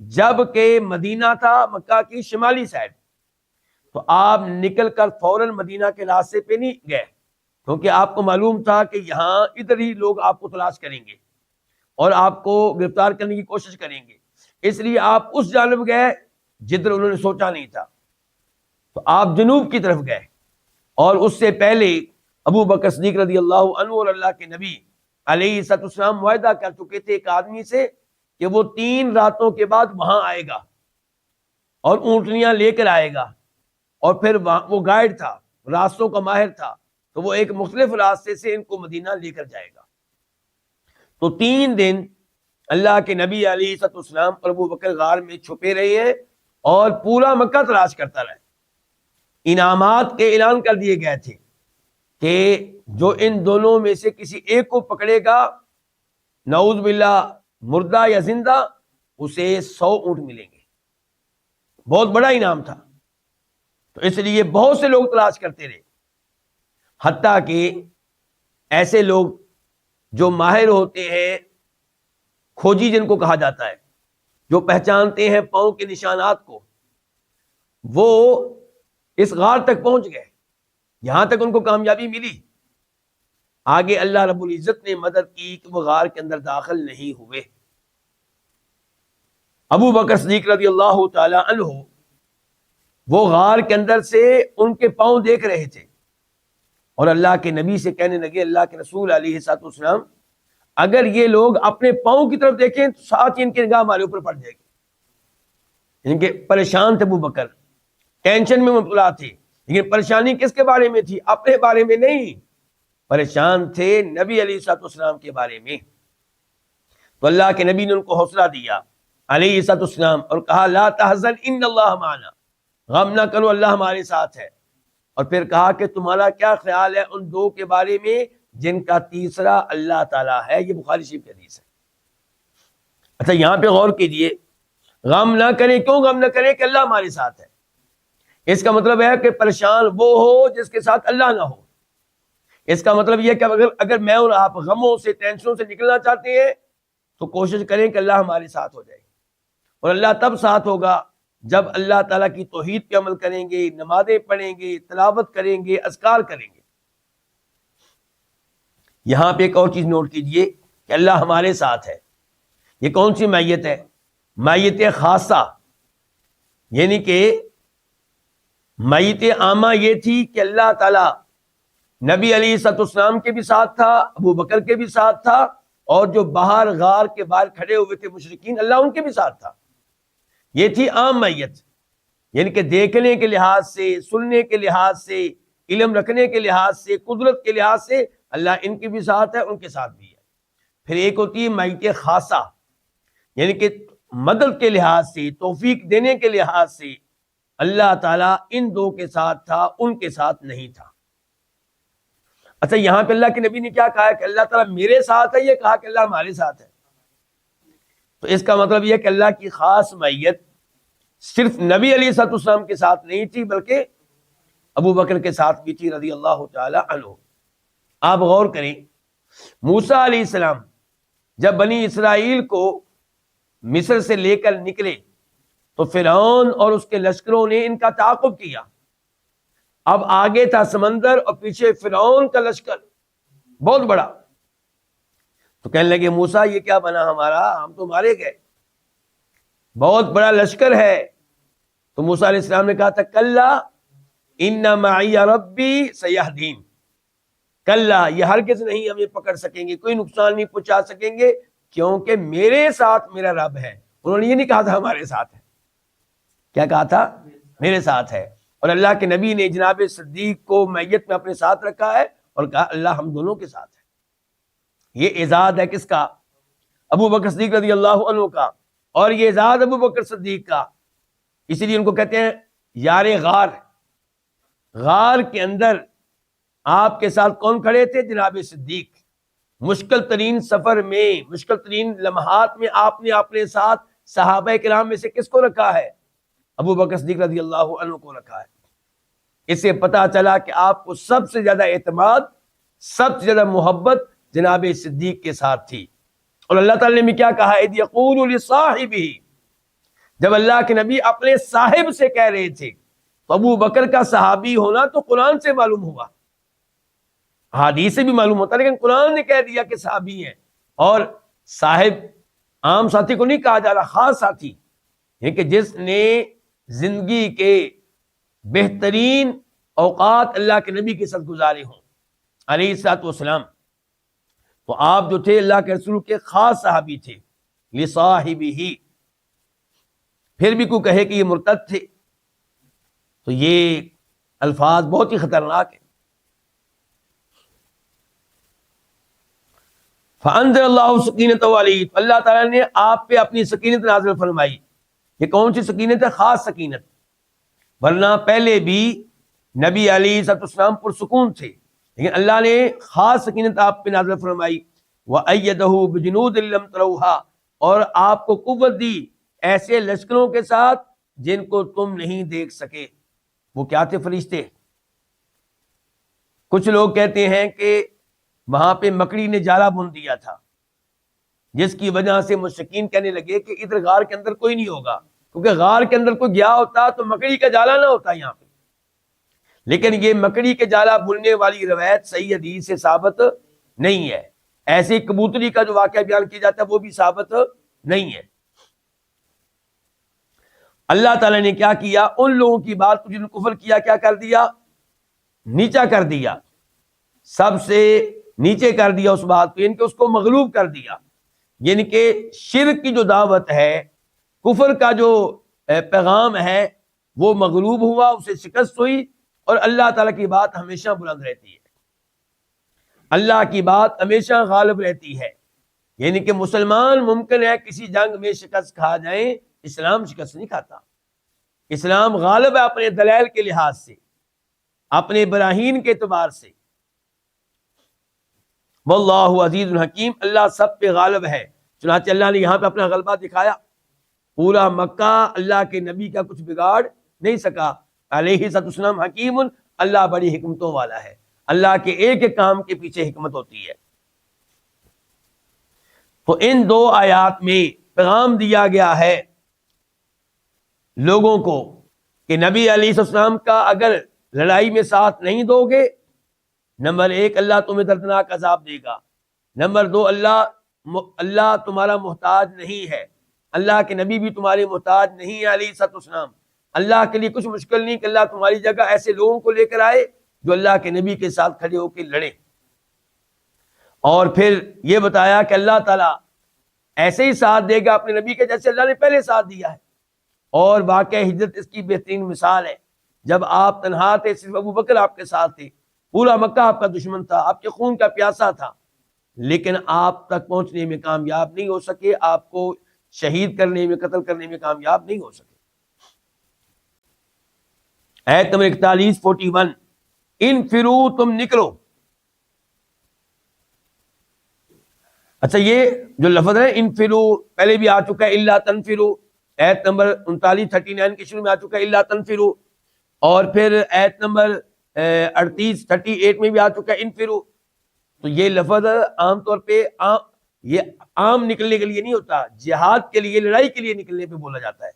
جبکہ مدینہ تھا مکہ کی شمالی سائڈ۔ تو آپ نکل کر فوراً مدینہ کے راستے پہ نہیں گئے، کیونکہ آپ کو معلوم تھا کہ یہاں ادھر ہی لوگ آپ کو تلاش کریں گے اور آپ کو گرفتار کرنے کی کوشش کریں گے، اس لیے آپ اس جانب گئے جدھر انہوں نے سوچا نہیں تھا۔ تو آپ جنوب کی طرف گئے، اور اس سے پہلے ابو بکر صدیق رضی اللہ عنہ اور اللہ کے نبی علیہ الصلوۃ والسلام معاہدہ کر چکے تھے ایک آدمی سے کہ وہ 3 راتوں کے بعد وہاں آئے گا اور اونٹنیاں لے کر آئے گا، اور پھر وہ گائیڈ تھا، راستوں کا ماہر تھا، تو وہ ایک مختلف راستے سے ان کو مدینہ لے کر جائے گا۔ تو 3 دن اللہ کے نبی علیہ الصلوۃ والسلام اور ابو بکر غار میں چھپے رہے ہیں اور پورا مکہ تلاش کرتا رہے۔ انعامات کے اعلان کر دیے گئے تھے کہ جو ان دونوں میں سے کسی ایک کو پکڑے گا، نعوذ باللہ مردہ یا زندہ، اسے 100 اونٹ ملیں گے۔ بہت بڑا انعام تھا، تو اس لیے بہت سے لوگ تلاش کرتے رہے، حتیٰ کہ ایسے لوگ جو ماہر ہوتے ہیں، کھوجی جن کو کہا جاتا ہے، جو پہچانتے ہیں پاؤں کے نشانات کو، وہ اس غار تک پہنچ گئے، یہاں تک ان کو کامیابی ملی۔ آگے اللہ رب العزت نے مدد کی کہ وہ غار کے اندر داخل نہیں ہوئے۔ ابو بکر صدیق رضی اللہ تعالی عنہ وہ غار کے اندر سے ان کے پاؤں دیکھ رہے تھے، اور اللہ کے نبی سے کہنے لگے، اللہ کے رسول علیہ الصلوۃ والسلام، اگر یہ لوگ اپنے پاؤں کی طرف دیکھیں تو ساتھ ہی ان کی نگاہ ہمارے اوپر پڑ جائے گی۔ ان کے پریشان تھے ابو بکر، ٹینشن میں مبتلا تھے، لیکن پریشانی کس کے بارے میں تھی؟ اپنے بارے میں نہیں، پریشان تھے نبی علیہ الصلوۃ والسلام کے بارے میں۔ تو اللہ کے نبی نے ان کو حوصلہ دیا علیہ الصلوۃ والسلام اور کہا، لا تحزن ان اللہ معنا، غم نہ کرو، اللہ ہمارے ساتھ ہے۔ اور پھر کہا کہ تمہارا کیا خیال ہے ان 2 کے بارے میں جن کا تیسرا اللہ تعالیٰ ہے؟ یہ بخاری شریف کی حدیث ہے۔ اچھا یہاں پہ غور کیجئے، غم نہ کریں، کیوں غم نہ کریں؟ کہ اللہ ہمارے ساتھ ہے۔ اس کا مطلب ہے کہ پریشان وہ ہو جس کے ساتھ اللہ نہ ہو۔ اس کا مطلب یہ کہ اگر میں اور آپ غموں سے، ٹینشنوں سے نکلنا چاہتے ہیں تو کوشش کریں کہ اللہ ہمارے ساتھ ہو جائے، اور اللہ تب ساتھ ہوگا جب اللہ تعالیٰ کی توحید پہ عمل کریں گے، نمازیں پڑھیں گے، تلاوت کریں گے، اذکار کریں گے۔ یہاں پہ ایک اور چیز نوٹ کیجئے کہ اللہ ہمارے ساتھ ہے۔ یہ کون سی معیت ہے؟ معیت خاصہ، یعنی کہ معیت عامہ یہ تھی کہ اللہ تعالیٰ نبی علیہ الصلوۃ والسلام کے بھی ساتھ تھا، ابو بکر کے بھی ساتھ تھا، اور جو باہر غار کے باہر کھڑے ہوئے تھے مشرکین، اللہ ان کے بھی ساتھ تھا۔ یہ تھی عام معیت، یعنی کہ دیکھنے کے لحاظ سے، سننے کے لحاظ سے، علم رکھنے کے لحاظ سے، قدرت کے لحاظ سے اللہ ان کے بھی ساتھ ہے، ان کے ساتھ بھی ہے۔ پھر ایک ہوتی ہے معیت خاصہ، یعنی کہ مدد کے لحاظ سے، توفیق دینے کے لحاظ سے اللہ تعالیٰ ان دو کے ساتھ تھا، ان کے ساتھ نہیں تھا۔ اچھا، یہاں پہ اللہ کے نبی نے کیا کہا کہ اللہ تعالیٰ میرے ساتھ ہے، یہ کہا کہ اللہ ہمارے ساتھ ہے؟ تو اس کا مطلب یہ کہ اللہ کی خاص معیت صرف نبی علیہ الصلوۃ والسلام کے ساتھ نہیں تھی، بلکہ ابو بکر کے ساتھ بھی تھی رضی اللہ تعالی عنہ۔ آپ غور کریں، موسیٰ علیہ السلام جب بنی اسرائیل کو مصر سے لے کر نکلے تو فرعون اور اس کے لشکروں نے ان کا تعاقب کیا۔ اب آگے تھا سمندر اور پیچھے فرعون کا لشکر بہت بڑا، تو کہنے لگے موسیٰ یہ کیا بنا ہمارا، ہم تو مارے گئے، بہت بڑا لشکر ہے۔ تو موسیٰ علیہ السلام نے کہا تھا کلا ان معی ربی سیہدین، کلا یہ ہرگز نہیں ہمیں پکڑ سکیں گے، کوئی نقصان نہیں پہنچا سکیں گے، کیونکہ میرے ساتھ میرا رب ہے۔ انہوں نے یہ نہیں کہا تھا ہمارے ساتھ ہے، کیا کہا تھا؟ میرے ساتھ ہے۔ اور اللہ کے نبی نے جناب صدیق کو میت میں اپنے ساتھ رکھا ہے اور کہا اللہ ہم دونوں کے ساتھ ہے۔ یہ اعزاز ہے کس کا؟ ابو بکر صدیق رضی اللہ عنہ کا، اور یہ اعزاز ابو بکر صدیق کا، اسی لیے ان کو کہتے ہیں یار غار۔ غار کے اندر آپ کے ساتھ کون کھڑے تھے؟ جناب صدیق۔ مشکل ترین سفر میں، مشکل ترین لمحات میں آپ نے اپنے ساتھ صحابہ کرام میں سے کس کو رکھا ہے؟ ابو بکر صدیق رضی اللہ عنہ کو رکھا ہے۔ اس سے پتا چلا کہ آپ کو سب سے زیادہ اعتماد، سب سے زیادہ محبت جناب صدیق کے ساتھ تھی۔ اور اللہ تعالی نے کیا کہا؟ اذ یقول لصاحبہ، جب اللہ کے نبی اپنے صاحب سے کہہ رہے تھے، تو ابو بکر کا صحابی ہونا تو قرآن سے معلوم ہوا، حدیث سے بھی معلوم ہوتا، لیکن قرآن نے کہہ دیا کہ صحابی ہیں۔ اور صاحب عام ساتھی کو نہیں کہا جا رہا، خاص ساتھی، یہ کہ جس نے زندگی کے بہترین اوقات اللہ کے نبی کے ساتھ گزارے ہوں علیہ الصلوۃ والسلام، تو آپ جو تھے اللہ کے رسول کے خاص صحابی تھے۔ لصاحبہ، پھر بھی کوئی کہے کہ یہ مرتد تھے تو یہ الفاظ بہت ہی خطرناک ہیں۔ فانزل اللہ سکینۃ علیہ، اللہ تعالیٰ نے آپ پہ اپنی سکینت نازل فرمائی۔ یہ کون سی سکینت ہے؟ خاص سکینت، ورنہ پہلے بھی نبی علیہ الصلوۃ والسلام پرسکون تھے، لیکن اللہ نے خاص سکینت آپ پہ نازل فرمائی۔ وَأَيَّدَهُ بِجُنُودٍ لَّمْ تَرَوْهَا، اور آپ کو قوت دی ایسے لشکروں کے ساتھ جن کو تم نہیں دیکھ سکے۔ وہ کیا تھے؟ فرشتے۔ کچھ لوگ کہتے ہیں کہ وہاں پہ مکڑی نے جالا بن دیا تھا، جس کی وجہ سے مشرکین کہنے لگے کہ ادھر غار کے اندر کوئی نہیں ہوگا، کیونکہ غار کے اندر کوئی گیا ہوتا تو مکڑی کا جالا نہ ہوتا یہاں پہ۔ لیکن یہ مکڑی کے جالا بننے والی روایت صحیح حدیث سے ثابت نہیں ہے۔ ایسے کبوتری کا جو واقعہ بیان کیا جاتا ہے وہ بھی ثابت نہیں ہے۔ اللہ تعالیٰ نے کیا کیا؟ ان لوگوں کی بات کو جنہوں نے کفر کیا، کیا کر دیا؟ نیچا کر دیا، سب سے نیچے کر دیا اس بات کو، یعنی کہ اس کو مغلوب کر دیا۔ یعنی کہ شرک کی جو دعوت ہے، کفر کا جو پیغام ہے، وہ مغلوب ہوا، اسے شکست ہوئی، اور اللہ تعالیٰ کی بات ہمیشہ بلند رہتی ہے، اللہ کی بات ہمیشہ غالب رہتی ہے۔ یعنی کہ مسلمان ممکن ہے کسی جنگ میں شکست کھا جائیں، اسلام شکست نہیں کھاتا۔ اسلام غالب ہے اپنے دلائل کے لحاظ سے، اپنے براہین کے اعتبار سے۔ واللہ عزیز الحکیم، اللہ سب پہ غالب ہے۔ چنانچہ اللہ نے یہاں پہ اپنا غلبہ دکھایا، پورا مکہ اللہ کے نبی کا کچھ بگاڑ نہیں سکا۔ علیہ السلام حکیم، اللہ بڑی حکمتوں والا ہے، اللہ کے ایک ایک کام کے پیچھے حکمت ہوتی ہے۔ تو ان دو آیات میں پیغام دیا گیا ہے لوگوں کو کہ نبی علیہ السلام کا اگر لڑائی میں ساتھ نہیں دو گے، نمبر ایک اللہ تمہیں دردناک عذاب دے گا، نمبر دو اللہ تمہارا محتاج نہیں ہے، اللہ کے نبی بھی تمہارے محتاج نہیں ہے علیہ السلام۔ اللہ کے لیے کچھ مشکل نہیں کہ اللہ تمہاری جگہ ایسے لوگوں کو لے کر آئے جو اللہ کے نبی کے ساتھ کھڑے ہو کے لڑیں۔ اور پھر یہ بتایا کہ اللہ تعالیٰ ایسے ہی ساتھ دے گا اپنے نبی کے جیسے اللہ نے پہلے ساتھ دیا ہے۔ اور واقعہ ہجرت اس کی بہترین مثال ہے، جب آپ تنہا تھے، صرف ابو بکر آپ کے ساتھ تھے، پورا مکہ آپ کا دشمن تھا، آپ کے خون کا پیاسا تھا، لیکن آپ تک پہنچنے میں کامیاب نہیں ہو سکے، آپ کو شہید کرنے میں، قتل کرنے میں کامیاب نہیں ہو سکے۔ آیت نمبر 41 41 انفرو، تم نکلو۔ اچھا یہ جو لفظ ہے انفرو پہلے بھی آ چکا ہے، الا تنفرو، آیت نمبر 39 39 کے شروع میں آ چکا ہے الا تنفرو، اور پھر آیت نمبر 38 38 میں بھی آ چکا ہے انفرو۔ تو یہ لفظ عام طور پہ یہ عام نکلنے کے لیے نہیں ہوتا، جہاد کے لیے، لڑائی کے لیے نکلنے پہ بولا جاتا ہے۔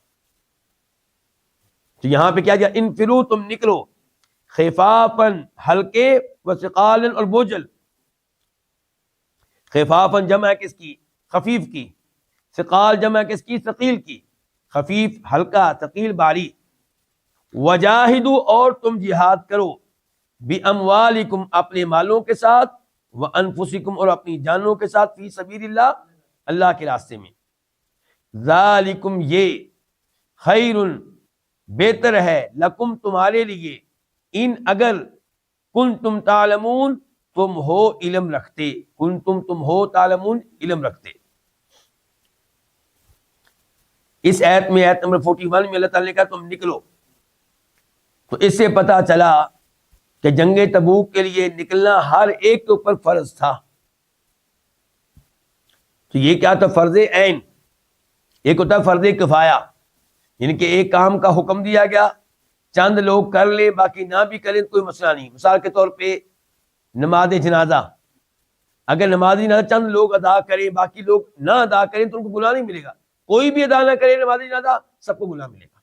تو یہاں پہ کیا گیا؟ انفرو، تم نکلو، خفافن ہلکے، وثقالن اور بوجھل۔ خفافن جمع ہے کس کی؟ خفیف کی۔ ثقال جمع ہے کس کی؟ ثقیل کی۔ خفیف ہلکا، ثقیل بھاری۔ وجاہدو، اور تم جہاد کرو، باموالکم اپنے مالوں کے ساتھ، وانفسکم اور اپنی جانوں کے ساتھ، فی سبیل اللہ اللہ کے راستے میں۔ ذالکم یہ، خیر بہتر ہے، لکم تمہارے لیے، ان اگر کنتم تعلمون تم ہو علم رکھتے، کنتم تم ہو تعلمون علم رکھتے۔ اس آیت میں، آیت نمبر 41 میں اللہ تعالیٰ نے کہا تم نکلو، تو اس سے پتہ چلا کہ جنگ تبوک کے لیے نکلنا ہر ایک کے اوپر فرض تھا۔ تو یہ کیا تھا؟ فرض عین۔ ایک ہوتا ہے فرض کفایہ، یعنی کہ ایک کام کا حکم دیا گیا، چند لوگ کر لیں باقی نہ بھی کریں کوئی مسئلہ نہیں۔ مثال کے طور پہ نماز جنازہ، اگر نماز جنازہ چند لوگ ادا کریں باقی لوگ نہ ادا کریں تو ان کو گناہ نہیں ملے گا۔ کوئی بھی ادا نہ کرے نماز جنازہ، سب کو گناہ ملے گا۔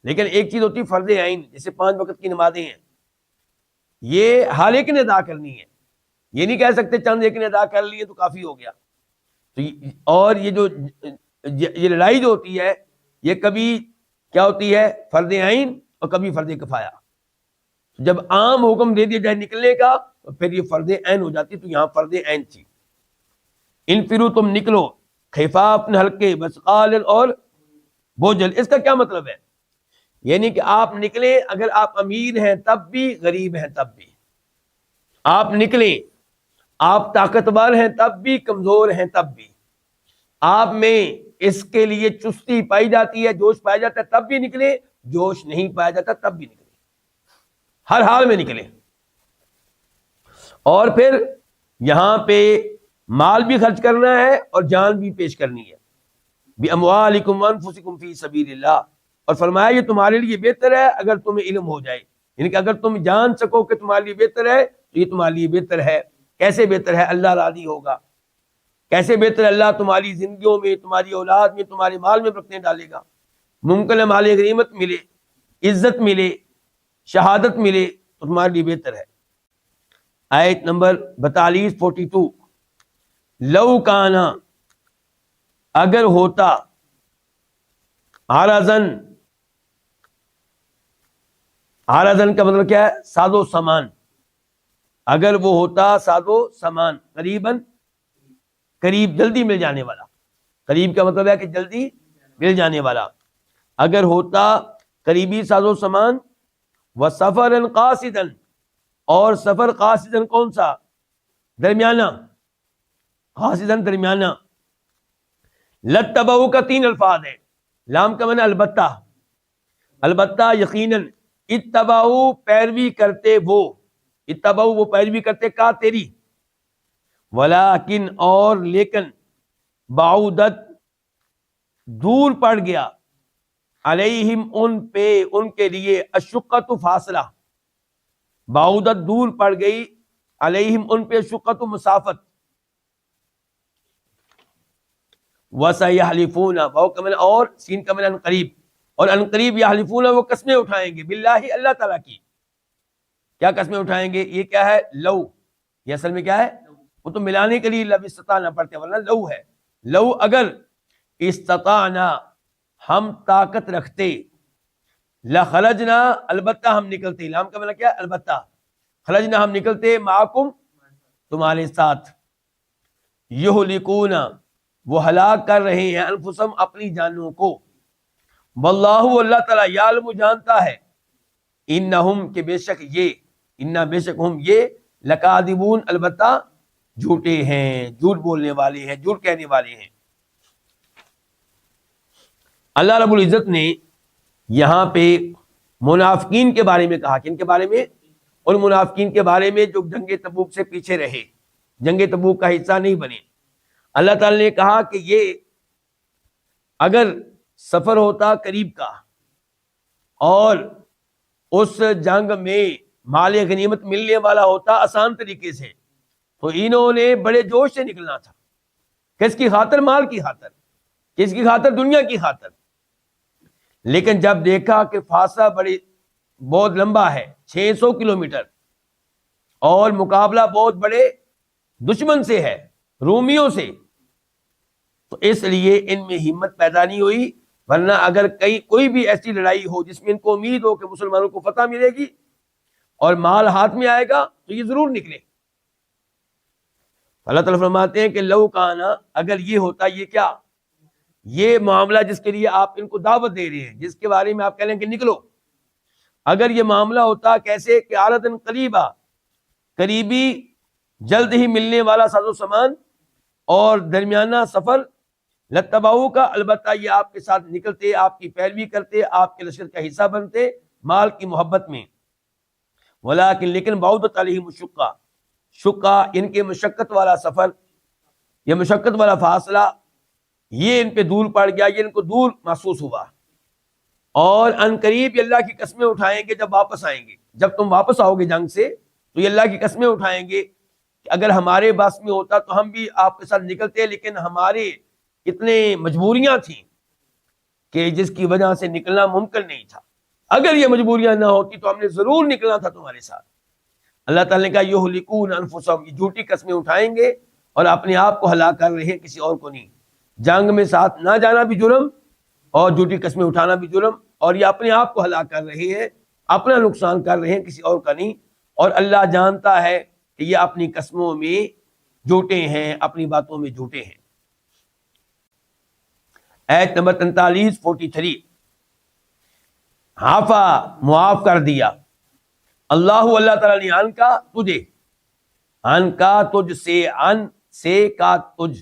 لیکن ایک چیز ہوتی ہے فرض عین، جیسے 5 وقت کی نمازیں ہیں، یہ ہر ایک نے ادا کرنی ہے، یہ نہیں کہہ سکتے چند ایک نے ادا کر لیے تو کافی ہو گیا۔ تو اور یہ لڑائی جو ہوتی ہے یہ کبھی کیا ہوتی ہے؟ فرض عین، اور کبھی فرض کفایہ۔ جب عام حکم دے دیا جائے نکلنے کا تو پھر یہ فرض عین ہو جاتی، تو یہاں فرض عین تھی۔ انفرو، تم نکلو، خفاف ہلکے، وثقال اور بوجھل۔ اس کا کیا مطلب ہے؟ یعنی کہ آپ نکلیں، اگر آپ امیر ہیں تب بھی، غریب ہیں تب بھی آپ نکلیں، آپ طاقتور ہیں تب بھی، کمزور ہیں تب بھی، آپ میں اس کے لیے چستی پائی جاتی ہے، جوش پایا جاتا ہے تب بھی نکلیں، جوش نہیں پایا جاتا تب بھی نکلیں، ہر حال میں نکلیں۔ اور پھر یہاں پہ مال بھی خرچ کرنا ہے اور جان بھی پیش کرنی ہے، بِأَمْوَالِكُمْ وَأَنفُسِكُمْ فِي سَبِيلِ اللَّهِ، اور فرمایا یہ تمہارے لیے بہتر ہے اگر تمہیں علم ہو جائے، یعنی کہ اگر تم جان سکو کہ تمہارے لیے بہتر ہے تو یہ تمہارے لیے بہتر ہے۔ کیسے بہتر ہے؟ اللہ راضی ہوگا۔ کیسے بہتر ہے؟ اللہ تمہاری زندگیوں میں، تمہاری اولاد میں، تمہارے مال میں برکتیں ڈالے گا، ممکن ہے مال غنیمت ملے، عزت ملے، شہادت ملے، تو تمہارے لیے بہتر ہے۔ آیت نمبر 42 42 لو کانا، اگر ہوتا، عرضن، عرضن کا مطلب کیا ہے؟ ساز و سامان۔ اگر وہ ہوتا ساز و سامان، قریباً، قریب، جلدی مل جانے والا۔ قریب کا مطلب ہے کہ جلدی مل جانے والا۔ اگر ہوتا قریبی ساز و سامان، وسفرن قاصدن، اور سفر قاصدن کون سا؟ درمیانہ، قاصدن درمیانہ۔ لتبعوا کا 3 الفاظ ہیں، لام کا معنی البتہ، البتہ یقیناً، اتبعوا پیروی کرتے وہ، اتبعوا وہ پیروی کرتے کا تیری، ولیکن اور لیکن، بعودت دور پڑ گیا، علیہم ان پہ، ان کے لیے، الشقۃ فاصلہ، بعودت دور پڑ گئی، علیہم ان پہ، الشقۃ مسافت، وَسَيَحْلِفُونَ، واو کا معنی اور، سین کا معنی عنقریب، اور عنقریب یحلفون وہ قسمیں اٹھائیں گے، باللہ اللہ تعالیٰ کی۔ کیا قسمیں اٹھائیں گے؟ یہ کیا ہے؟ لو، یہ اصل میں کیا ہے؟ وہ تو ملانے کے لیے لب استطاعنا پڑھتے، ورنہ لو ہے۔ لو اگر، استطاعنا ہم طاقت رکھتے، لخرجنا البتہ ہم نکلتے، لام کا معنی کیا ہے؟ البتہ، خرجنا ہم نکلتے، معکم تمہارے ساتھ، یہلکون وہ ہلاک کر رہے ہیں، انفسہم اپنی جانوں کو، واللہ اللہ تعالیٰ یعلم جانتا ہے، انہم کہ بے شک یہ، انہا بے شک ہم یہ، لکاذبون البتہ جھوٹے ہیں، جھوٹ بولنے والے ہیں، جھوٹ کہنے والے ہیں۔ اللہ رب العزت نے یہاں پہ منافقین کے بارے میں کہا. کن کے بارے میں؟ ان منافقین کے بارے میں جو جنگ تبوک سے پیچھے رہے, جنگ تبوک کا حصہ نہیں بنے. اللہ تعالی نے کہا کہ یہ اگر سفر ہوتا قریب کا اور اس جنگ میں مال غنیمت ملنے والا ہوتا آسان طریقے سے, تو انہوں نے بڑے جوش سے نکلنا تھا. کس کی خاطر؟ مال کی خاطر. کس کی خاطر؟ دنیا کی خاطر. لیکن جب دیکھا کہ فاصلہ بہت لمبا ہے, 600 کلومیٹر, اور مقابلہ بہت بڑے دشمن سے ہے, رومیوں سے, تو اس لیے ان میں ہمت پیدا نہیں ہوئی. ورنہ اگر کوئی بھی ایسی لڑائی ہو جس میں ان کو امید ہو کہ مسلمانوں کو فتح ملے گی اور مال ہاتھ میں آئے گا, تو یہ ضرور نکلے. اللہ تعالیٰ فرماتے ہیں کہ لو کانا, اگر یہ ہوتا, یہ کیا, یہ معاملہ جس کے لیے آپ ان کو دعوت دے رہے ہیں, جس کے بارے میں آپ کہہ رہے ہیں کہ نکلو, اگر یہ معاملہ ہوتا کیسے کہ عارضاً قریبا, قریبی جلد ہی ملنے والا ساز و سامان اور درمیانہ سفر, لتباؤ کا, البتہ یہ آپ کے ساتھ نکلتے, آپ کی پیروی کرتے, آپ کے لشکر کا حصہ بنتے مال کی محبت میں. ولیکن لیکن بعدت علیہم الشقہ, شقہ ان کے مشقت والا سفر, یہ مشقت والا فاصلہ, یہ ان پہ دور پڑ گیا, یہ ان کو دور محسوس ہوا. اور ان قریب یہ اللہ کی قسمیں اٹھائیں گے جب واپس آئیں گے. جب تم واپس آؤ گے جنگ سے تو یہ اللہ کی قسمیں اٹھائیں گے کہ اگر ہمارے بس میں ہوتا تو ہم بھی آپ کے ساتھ نکلتے, لیکن ہمارے اتنے مجبوریاں تھیں کہ جس کی وجہ سے نکلنا ممکن نہیں تھا. اگر یہ مجبوریاں نہ ہوتی تو ہم نے ضرور نکلنا تھا تمہارے ساتھ. اللہ تعالیٰ نے کہا یہلکون انفسہم, یہ جھوٹی قسمیں اٹھائیں گے اور اپنے آپ کو ہلاک کر رہے ہیں, کسی اور کو نہیں. جنگ میں ساتھ نہ جانا بھی جرم اور جھوٹی قسمیں اٹھانا بھی جرم, اور یہ اپنے آپ کو ہلاک کر رہے ہیں, اپنا نقصان کر رہے ہیں, کسی اور کا نہیں. اور اللہ جانتا ہے کہ یہ اپنی قسموں میں جھوٹے ہیں, اپنی باتوں میں جھوٹے ہیں. ایت نمبر 43 عافا, معاف کر دیا, اللہ تعالیٰ نے ان کا تجھے, ان کا تجھ سے, ان سے کا تجھ,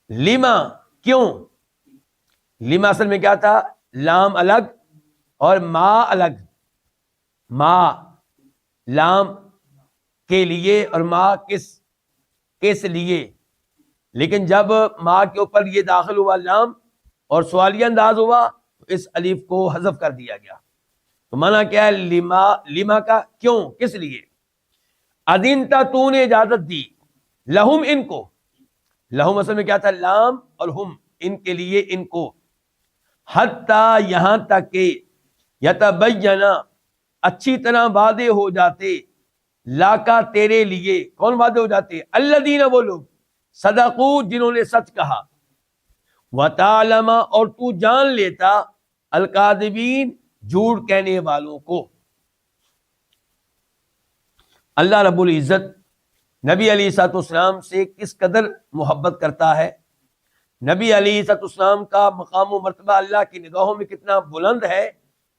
لما کیوں, لما اصل میں کیا تھا, لام الگ اور ما الگ, ما لام کے لیے اور ما کس لیے, لیکن جب ما کے اوپر یہ داخل ہوا لام اور سوالیہ انداز ہوا تو اس الف کو حذف کر دیا گیا. تو معنی کیا ہے, لما کا کیوں, کس لیے. اذنتا, تو نے اجازت دی, لہم ان کو, لہم اصل میں کیا تھا, لام اور ہم, ان کے لیے, ان کو, حتی یہاں تک کہ یتبینا, اچھی طرح واضح ہو جاتے, لاکا تیرے لیے, کون واضح ہو جاتے, الذین, وہ لوگ, صدقوا, جنہوں نے سچ کہا, وتعلم, اور تو جان لیتا, الکاذبین, جھوٹ کہنے والوں کو. اللہ رب العزت نبی علیہ الصلوۃ والسلام سے کس قدر محبت کرتا ہے, نبی علیہ الصلوۃ والسلام کا مقام و مرتبہ اللہ کی نگاہوں میں کتنا بلند ہے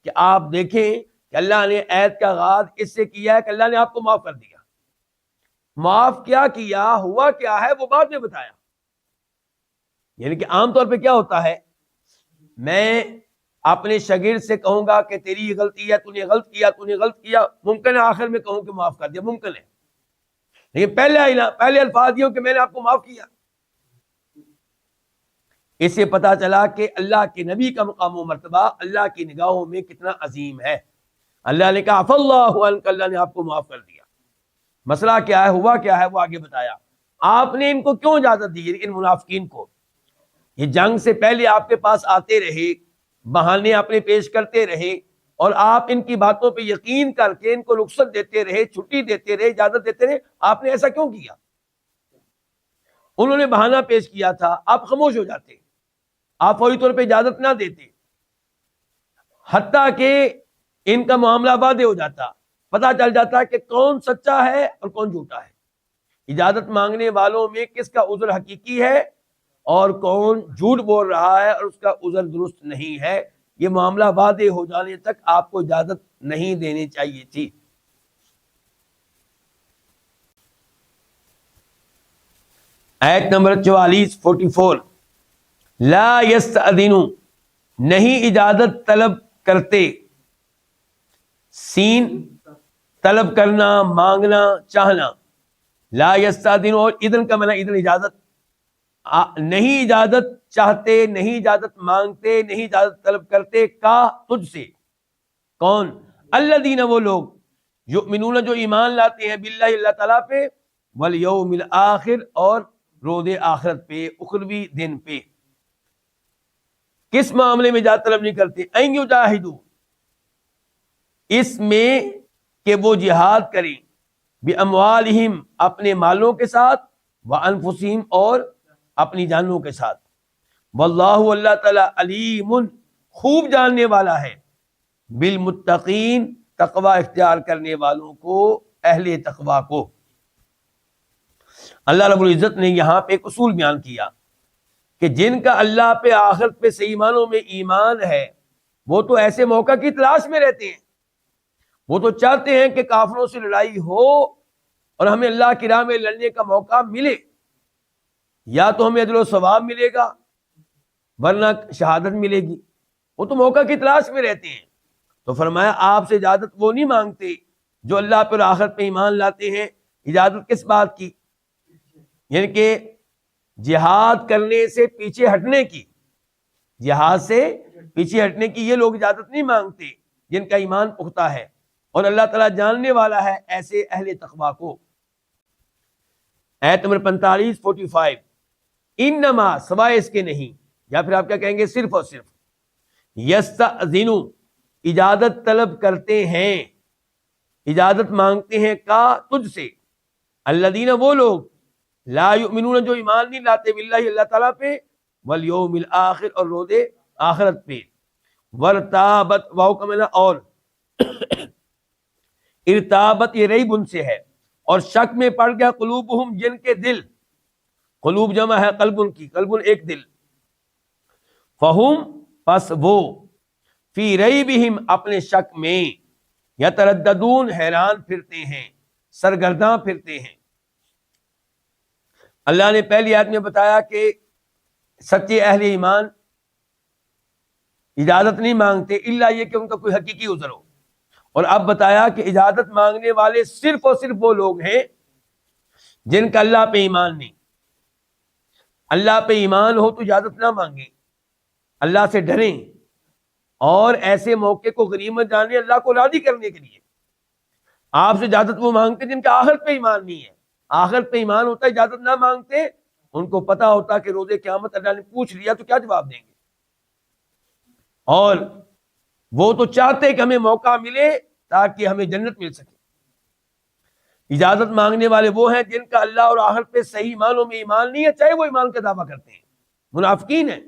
کہ آپ دیکھیں کہ اللہ نے ایت کا آغاز اس سے کیا ہے کہ اللہ نے آپ کو معاف کر دیا. معاف کیا ہوا کیا ہے وہ بعد میں بتایا. یعنی کہ عام طور پہ کیا ہوتا ہے, میں اپنے شاگرد سے کہوں گا کہ تیری یہ غلطی ہے, تو نے غلط کیا, ممکن ہے آخر میں کہوں کہ معاف کر دیا, ممکن ہے, لیکن پہلے الفاظ یہ ہو کہ میں نے آپ کو معاف کیا. اس سے پتا چلا کہ اللہ کے نبی کا مقام و مرتبہ اللہ کی نگاہوں میں کتنا عظیم ہے. اللہ نے کہا عفا اللہ عنک, اللہ نے آپ کو معاف کر دیا. مسئلہ کیا ہے, ہوا کیا ہے, وہ آگے بتایا. آپ نے ان کو کیوں اجازت دی, ان منافقین کو, یہ جنگ سے پہلے آپ کے پاس آتے رہے, بہانے اپنے پیش کرتے رہے, اور آپ ان کی باتوں پہ یقین کر کے ان کو رخصت دیتے رہے, چھٹی دیتے رہے, اجازت دیتے رہے. آپ نے ایسا کیوں کیا؟ انہوں نے بہانہ پیش کیا تھا, آپ خاموش ہو جاتے, آپ فوری طور پہ اجازت نہ دیتے, حتیٰ کہ ان کا معاملہ واضح ہو جاتا, پتہ چل جاتا کہ کون سچا ہے اور کون جھوٹا ہے, اجازت مانگنے والوں میں کس کا عذر حقیقی ہے اور کون جھوٹ بول رہا ہے اور اس کا عذر درست نہیں ہے. یہ معاملہ واضح ہو جانے تک آپ کو اجازت نہیں دینی چاہیے تھی. آیت نمبر 44 لا یستأذنو نہیں اجازت طلب کرتے، سین طلب کرنا، مانگنا، چاہنا، لا یستأذنو، اور اذن کا معنی اذن اجازت، نہیں اجازت چاہتے، نہیں اجازت مانگتے، نہیں اجازت طلب کرتے، کا تجھ سے، کون؟ الذین وہ لوگ، یؤمنون جو ایمان لاتے ہیں، باللہ اللہ تعالیٰ پہ، والیوم الآخر اور روز آخرت پہ، اخروی دن پہ۔ کس معاملے میں اجازت طلب نہیں کرتے؟ ان یجاہدوا، اس میں کہ وہ جہاد کریں، باموالہم اپنے مالوں کے ساتھ، وانفسہم اور اپنی جانوں کے ساتھ، واللہ اللہ تعالی علیم خوب جاننے والا ہے، بالمتقین تقوی اختیار کرنے والوں کو، اہل تقوی کو۔ اللہ رب العزت نے یہاں پہ ایک اصول بیان کیا کہ جن کا اللہ پہ، آخرت پہ صحیح معنوں میں ایمان ہے، وہ تو ایسے موقع کی تلاش میں رہتے ہیں، وہ تو چاہتے ہیں کہ کافروں سے لڑائی ہو اور ہمیں اللہ کی راہ میں لڑنے کا موقع ملے، یا تو ہمیں اجر و ثواب ملے گا ورنہ شہادت ملے گی، وہ تو موقع کی تلاش میں رہتے ہیں۔ تو فرمایا آپ سے اجازت وہ نہیں مانگتے جو اللہ پر آخرت پہ ایمان لاتے ہیں۔ اجازت کس بات کی؟ یعنی کہ جہاد کرنے سے پیچھے ہٹنے کی، جہاد سے پیچھے ہٹنے کی یہ لوگ اجازت نہیں مانگتے جن کا ایمان پختہ ہے اور اللہ تعالیٰ جاننے والا ہے ایسے اہل تقویٰ کو۔ آیت نمبر 45 انما سوائے اس کے نہیں، یا پھر آپ کیا کہیں گے، صرف اور صرف، یستأذنو اجازت طلب کرتے ہیں، اجازت مانگتے ہیں، کا تجھ سے، الذین وہ لوگ، لا یؤمنون جو ایمان نہیں لاتے، باللہ اللہ تعالیٰ پہ، والیوم الآخر اور روز آخرت پہ، ورتابت واو کا معنی اور، ارتابت یہ ریب ان سے ہے، اور شک میں پڑ گیا، قلوبہم جن کے دل، قلوب جمع ہے قلب کی، قلب ایک دل، فہم پس وہ، فی ریبہم اپنے شک میں، یترددون حیران پھرتے ہیں، سرگرداں پھرتے ہیں۔ اللہ نے پہلی آیت میں بتایا کہ سچے اہل ایمان اجازت نہیں مانگتے الا یہ کہ ان کا کوئی حقیقی عذر ہو، اور اب بتایا کہ اجازت مانگنے والے صرف اور صرف وہ لوگ ہیں جن کا اللہ پہ ایمان نہیں۔ اللہ پہ ایمان ہو تو اجازت نہ مانگیں، اللہ سے ڈریں، اور ایسے موقع کو غنیمت جانیں اللہ کو راضی کرنے کے لیے۔ آپ سے اجازت وہ مانگتے جن کا آخرت پہ ایمان نہیں ہے، آخرت پہ ایمان ہوتا ہے اجازت نہ مانگتے، ان کو پتا ہوتا کہ روز قیامت اللہ نے پوچھ لیا تو کیا جواب دیں گے، اور وہ تو چاہتے کہ ہمیں موقع ملے تاکہ ہمیں جنت مل سکے۔ اجازت مانگنے والے وہ ہیں جن کا اللہ اور آخرت پہ صحیح معنوں میں ایمان نہیں ہے، چاہے وہ ایمان کا دعویٰ کرتے ہیں، منافقین ہیں۔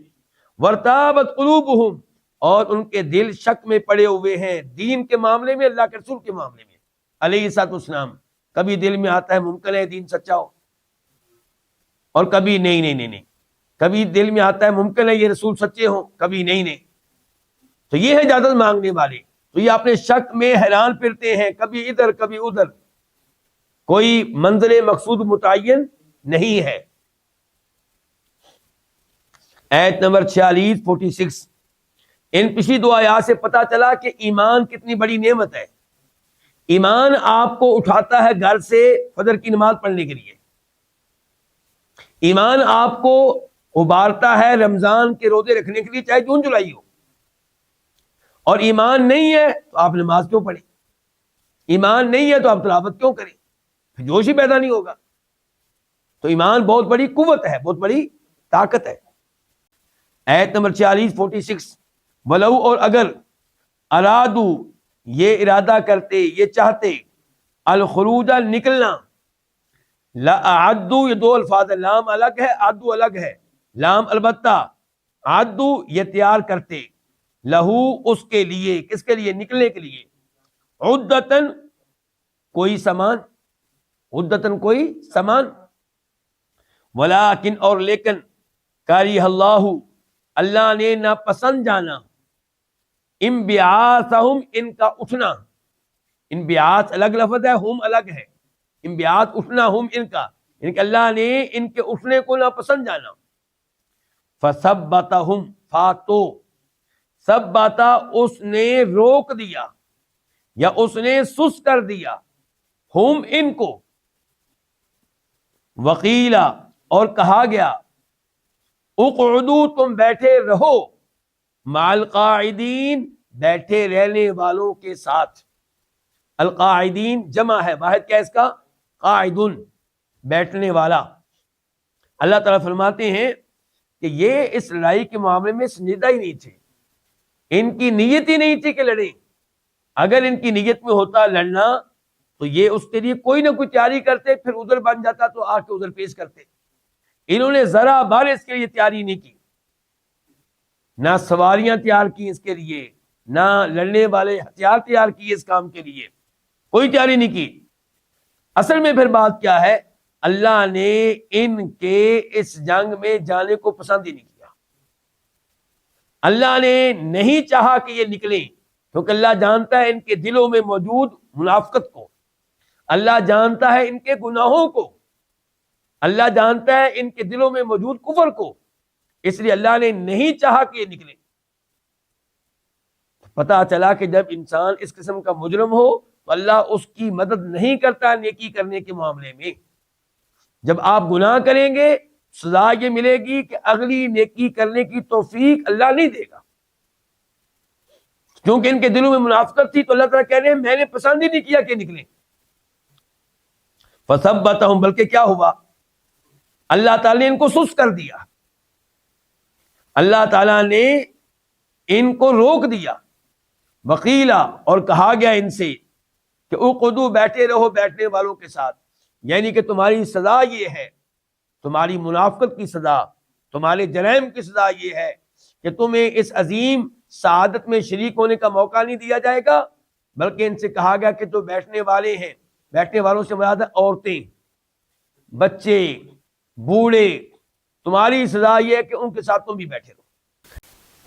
ورتابت قلوبہم اور ان کے دل شک میں پڑے ہوئے ہیں، دین کے معاملے میں، اللہ کے رسول کے معاملے میں علیہ الصلوۃ والسلام۔ کبھی دل میں آتا ہے ممکن ہے دین سچا ہو، اور کبھی نہیں، کبھی دل میں آتا ہے ممکن ہے یہ رسول سچے ہوں، کبھی نہیں۔ تو یہ ہے اجازت مانگنے والے، تو یہ اپنے شک میں حیران پھرتے ہیں، کبھی ادھر کبھی ادھر، کوئی منظر مقصود متعین نہیں ہے۔ آیت نمبر 46 ان پچھلی دو آیات سے پتا چلا کہ ایمان کتنی بڑی نعمت ہے۔ ایمان آپ کو اٹھاتا ہے گھر سے فجر کی نماز پڑھنے کے لیے، ایمان آپ کو ابھارتا ہے رمضان کے روزے رکھنے کے لیے چاہے جون جولائی ہو، اور ایمان نہیں ہے تو آپ نماز کیوں پڑھیں، ایمان نہیں ہے تو آپ تلاوت کیوں کریں، پھر جوش ہی پیدا نہیں ہوگا۔ تو ایمان بہت بڑی قوت ہے، بہت بڑی طاقت ہے۔ آیت نمبر 46 ولو اور اگر، ارادو یہ ارادہ کرتے، یہ چاہتے، الخروج نکلنا، لأعدوا یہ دو الفاظ ہے، لام الگ ہے عدو الگ ہے، لام البتہ، عدو یہ تیار کرتے، لہو اس کے لیے، کس کے لیے؟ نکلنے کے لیے، عدتن کوئی سامان، عدتن کوئی سامان، ولیکن اور لیکن، کریہ اللہ اللہ نے ناپسند جانا، انبعاثہم ان کا اٹھنا، انبعاث الگ لفظ ہے، ہم الگ ہے، انبعاث اٹھنا، ہم ان کا، یعنی کہ اللہ نے ان کے اٹھنے کو ناپسند جانا، فثبتہم، فاتو ثبتا اس نے روک دیا یا اس نے سست کر دیا، ہم ان کو، وقیلا اور کہا گیا، اقعدوا تم بیٹھے رہو، مع القاعدین بیٹھے رہنے والوں کے ساتھ۔ القاعدین جمع ہے، واحد کیا ہے اس کا؟ قاعدن، بیٹھنے والا۔ اللہ تعالیٰ فرماتے ہیں کہ یہ اس لڑائی کے معاملے میں سنجیدہ ہی نہیں تھے، ان کی نیت ہی نہیں تھی کہ لڑیں۔ اگر ان کی نیت میں ہوتا لڑنا تو یہ اس کے لیے کوئی نہ کوئی تیاری کرتے، پھر ادھر بن جاتا تو آ کے ادھر پیش کرتے۔ انہوں نے ذرا بار اس کے لیے تیاری نہیں کی، نہ سواریاں تیار کی اس کے لیے، نہ لڑنے والے ہتھیار تیار کیے اس کام کے لیے، کوئی تیاری نہیں کی۔ اصل میں پھر بات کیا ہے، اللہ نے ان کے اس جنگ میں جانے کو پسند ہی نہیں کیا۔ اللہ نے نہیں چاہا کہ یہ نکلیں، کیونکہ اللہ جانتا ہے ان کے دلوں میں موجود منافقت کو، اللہ جانتا ہے ان کے گناہوں کو، اللہ جانتا ہے ان کے دلوں میں موجود کفر کو، اس لیے اللہ نے نہیں چاہا کہ یہ نکلے۔ پتہ چلا کہ جب انسان اس قسم کا مجرم ہو تو اللہ اس کی مدد نہیں کرتا نیکی کرنے کے معاملے میں۔ جب آپ گناہ کریں گے سزا یہ ملے گی کہ اگلی نیکی کرنے کی توفیق اللہ نہیں دے گا، کیونکہ ان کے دلوں میں منافقت تھی، تو اللہ تعالیٰ کہہ رہے ہیں میں نے پسند ہی نہیں کیا کہ نکلیں۔ فثبتہم، بلکہ کیا ہوا، اللہ تعالیٰ نے ان کو سست کر دیا، اللہ تعالیٰ نے ان کو روک دیا۔ وقیلا اور کہا گیا ان سے کہ اقعدوا بیٹھے رہو بیٹھنے والوں کے ساتھ، یعنی کہ تمہاری سزا یہ ہے، تمہاری منافقت کی سزا، تمہارے جرائم کی سزا یہ ہے کہ تمہیں اس عظیم سعادت میں شریک ہونے کا موقع نہیں دیا جائے گا، بلکہ ان سے کہا گیا کہ تو بیٹھنے والے ہیں، بیٹھنے والوں سے مراد ہے عورتیں، بچے، بوڑھے، تمہاری سزا یہ ہے کہ ان کے ساتھ تم بھی بیٹھے رہو۔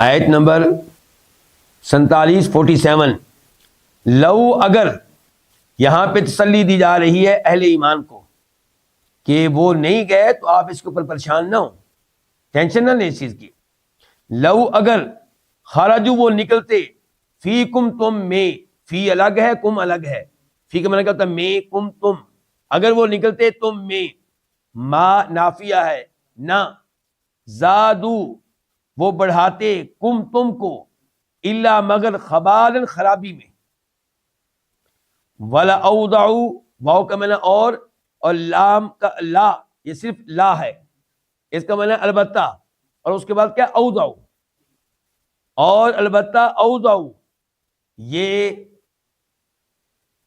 آیت نمبر 47 لو، اگر، یہاں پہ تسلی دی جا رہی ہے اہل ایمان کو کہ وہ نہیں گئے تو آپ اس کے اوپر پریشان نہ ہوں، ٹینشن نہ لیں اس چیز کی۔ لو اگر، خرجو وہ نکلتے، فیکم تم میں، فی الگ ہے کم الگ ہے، فی کا معنی کیا ہوتا ہے میں، کم تم، اگر وہ نکلتے تم میں، ما نافیہ ہے نہ، زادو وہ بڑھاتے، کم تم کو، الا مگر خبالا خرابی میں، ولا اودعو واو کا معنی اور لام کا لا، یہ صرف لا ہے، اس کا معنی البتہ، اور اس کے بعد کیا اودعو، اور البتہ اودعو، یہ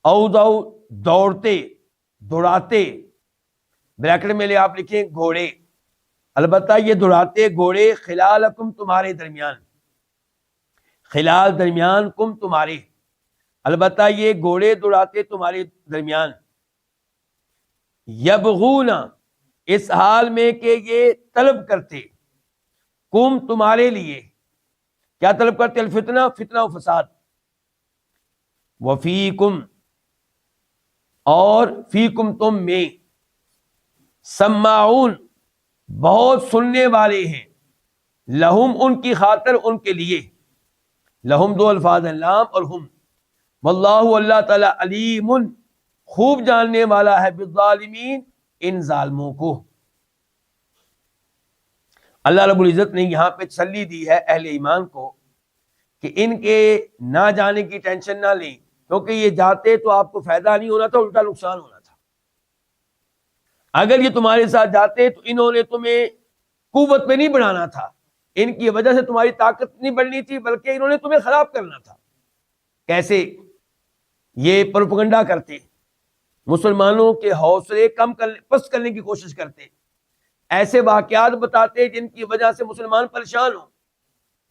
اودعو دوڑتے، دوڑاتے، بریکٹ میں لے آپ لکھیں گھوڑے، البتہ یہ دوڑاتے گھوڑے، خلالکم تمہارے درمیان، خلال درمیان، کم تمہارے، البتہ یہ گھوڑے دوڑاتے تمہارے درمیان، یبغون اس حال میں کہ یہ طلب کرتے، کم تمہارے لیے، کیا طلب کرتے؟ الفتنہ، فتنہ و فساد، وفیکم اور فیکم تم میں، سماعون بہت سننے والے ہیں، لہم ان کی خاطر ان کے لیے، لہم دو الفاظ ہیں لام اور ہم، واللہ اللہ تعالی علیم خوب جاننے والا ہے بالظالمین ان ظالموں کو۔ اللہ رب العزت نے یہاں پہ تسلی دی ہے اہل ایمان کو کہ ان کے نہ جانے کی ٹینشن نہ لیں، کیونکہ یہ جاتے تو آپ کو فائدہ نہیں ہونا تھا، الٹا نقصان ہونا تھا۔ اگر یہ تمہارے ساتھ جاتے تو انہوں نے تمہیں قوت میں نہیں بڑھانا تھا، ان کی وجہ سے تمہاری طاقت نہیں بڑھنی تھی، بلکہ انہوں نے تمہیں خراب کرنا تھا۔ کیسے؟ یہ پروپیگنڈا کرتے، مسلمانوں کے حوصلے پست کرنے کی کوشش کرتے، ایسے واقعات بتاتے جن کی وجہ سے مسلمان پریشان ہوں۔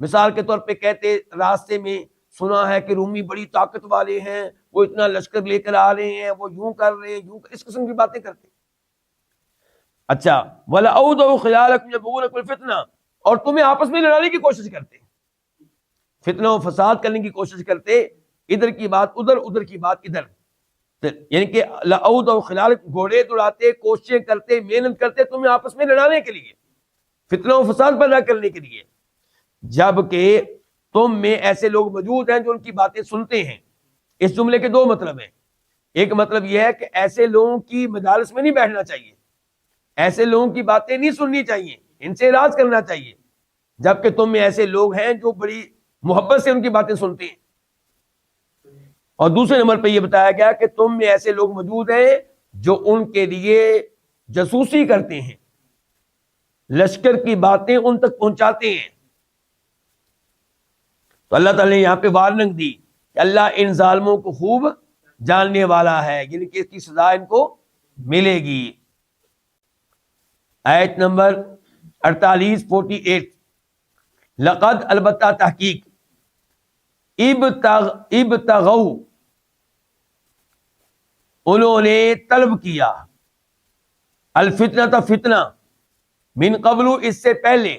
مثال کے طور پہ کہتے راستے میں سنا ہے کہ رومی بڑی طاقت والے ہیں، وہ اتنا لشکر لے کر آ رہے ہیں، وہ یوں کر رہے ہیں، اس قسم کی باتیں کرتے۔ اچھا، وَلَأَوْضَعُوا خِلَالَكُمْ يَبْغُونَكُمُ الْفِتْنَةَ، اور تمہیں آپس میں لڑانے کی کوشش کرتے، فتنہ و فساد کرنے کی کوشش کرتے، ادھر کی بات ادھر، ادھر کی بات ادھر، یعنی کہ لَأَوْضَعُوا خِلَالَكُمْ گھوڑے دوڑاتے، کوششیں کرتے، محنت کرتے تمہیں آپس میں لڑانے کے لیے۔ فتنہ و فساد پیدا کرنے کے لیے، جبکہ تم میں ایسے لوگ موجود ہیں جو ان کی باتیں سنتے ہیں۔ اس جملے کے دو مطلب ہیں۔ ایک مطلب یہ ہے کہ ایسے لوگوں کی مجالس میں نہیں بیٹھنا چاہیے، ایسے لوگوں کی باتیں نہیں سننی چاہیے، ان سے اعراض کرنا چاہیے، جبکہ تم میں ایسے لوگ ہیں جو بڑی محبت سے ان کی باتیں سنتے ہیں۔ اور دوسرے نمبر پہ یہ بتایا گیا کہ تم میں ایسے لوگ موجود ہیں جو ان کے لیے جاسوسی کرتے ہیں، لشکر کی باتیں ان تک پہنچاتے ہیں۔ تو اللہ تعالیٰ نے یہاں پہ وارننگ دی کہ اللہ ان ظالموں کو خوب جاننے والا ہے، یعنی کہ اس کی سزا ان کو ملے گی۔ آیت نمبر 48 لقد البتہ تحقیق ابتغوا انہوں نے طلب کیا الفتنہ فتنہ من قبل اس سے پہلے،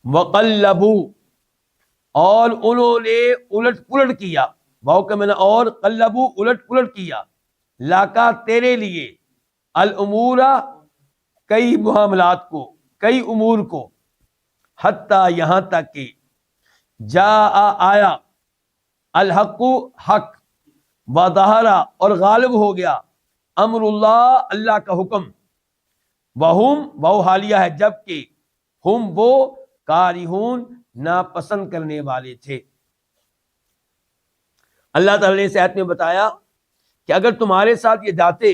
وقلبوا اور انہوں نے الٹ پلٹ کیا، واو کا معنی اور، قلبوا الٹ پلٹ کیا، لاکا تیرے لیے، الامور کئی معاملات کو، کئی امور کو، حتیٰ یہاں تک کہ جاء آیا، الحق حق، وظہر اور غالب ہو گیا، امر اللہ اللہ کا حکم، وہم وہ حالیہ ہے جبکہ، ہم وہ کارہون ناپسند کرنے والے تھے۔ اللہ تعالیٰ نے اس آیت میں بتایا کہ اگر تمہارے ساتھ یہ جاتے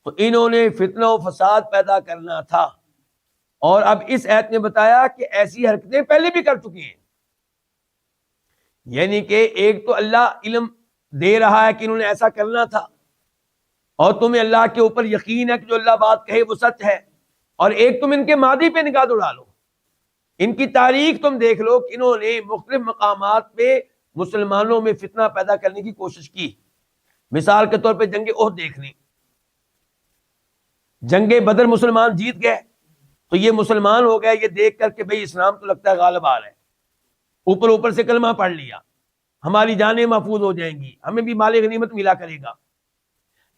تو انہوں نے فتنہ و فساد پیدا کرنا تھا، اور اب اس آیت میں بتایا کہ ایسی حرکتیں پہلے بھی کر چکے ہیں، یعنی کہ ایک تو اللہ علم دے رہا ہے کہ انہوں نے ایسا کرنا تھا، اور تمہیں اللہ کے اوپر یقین ہے کہ جو اللہ بات کہے وہ سچ ہے، اور ایک تم ان کے ماضی پہ نگاہ دوڑا لو، ان کی تاریخ تم دیکھ لو کہ انہوں نے مختلف مقامات پہ مسلمانوں میں فتنہ پیدا کرنے کی کوشش کی۔ مثال کے طور پہ جنگ احد دیکھ لیں، جنگ بدر مسلمان جیت گئے تو یہ مسلمان ہو گئے یہ دیکھ کر کہ بھئی اسلام تو لگتا ہے غالب آ رہا ہے، اوپر سے کلمہ پڑھ لیا، ہماری جانیں محفوظ ہو جائیں گی، ہمیں بھی مال غنیمت ملا کرے گا۔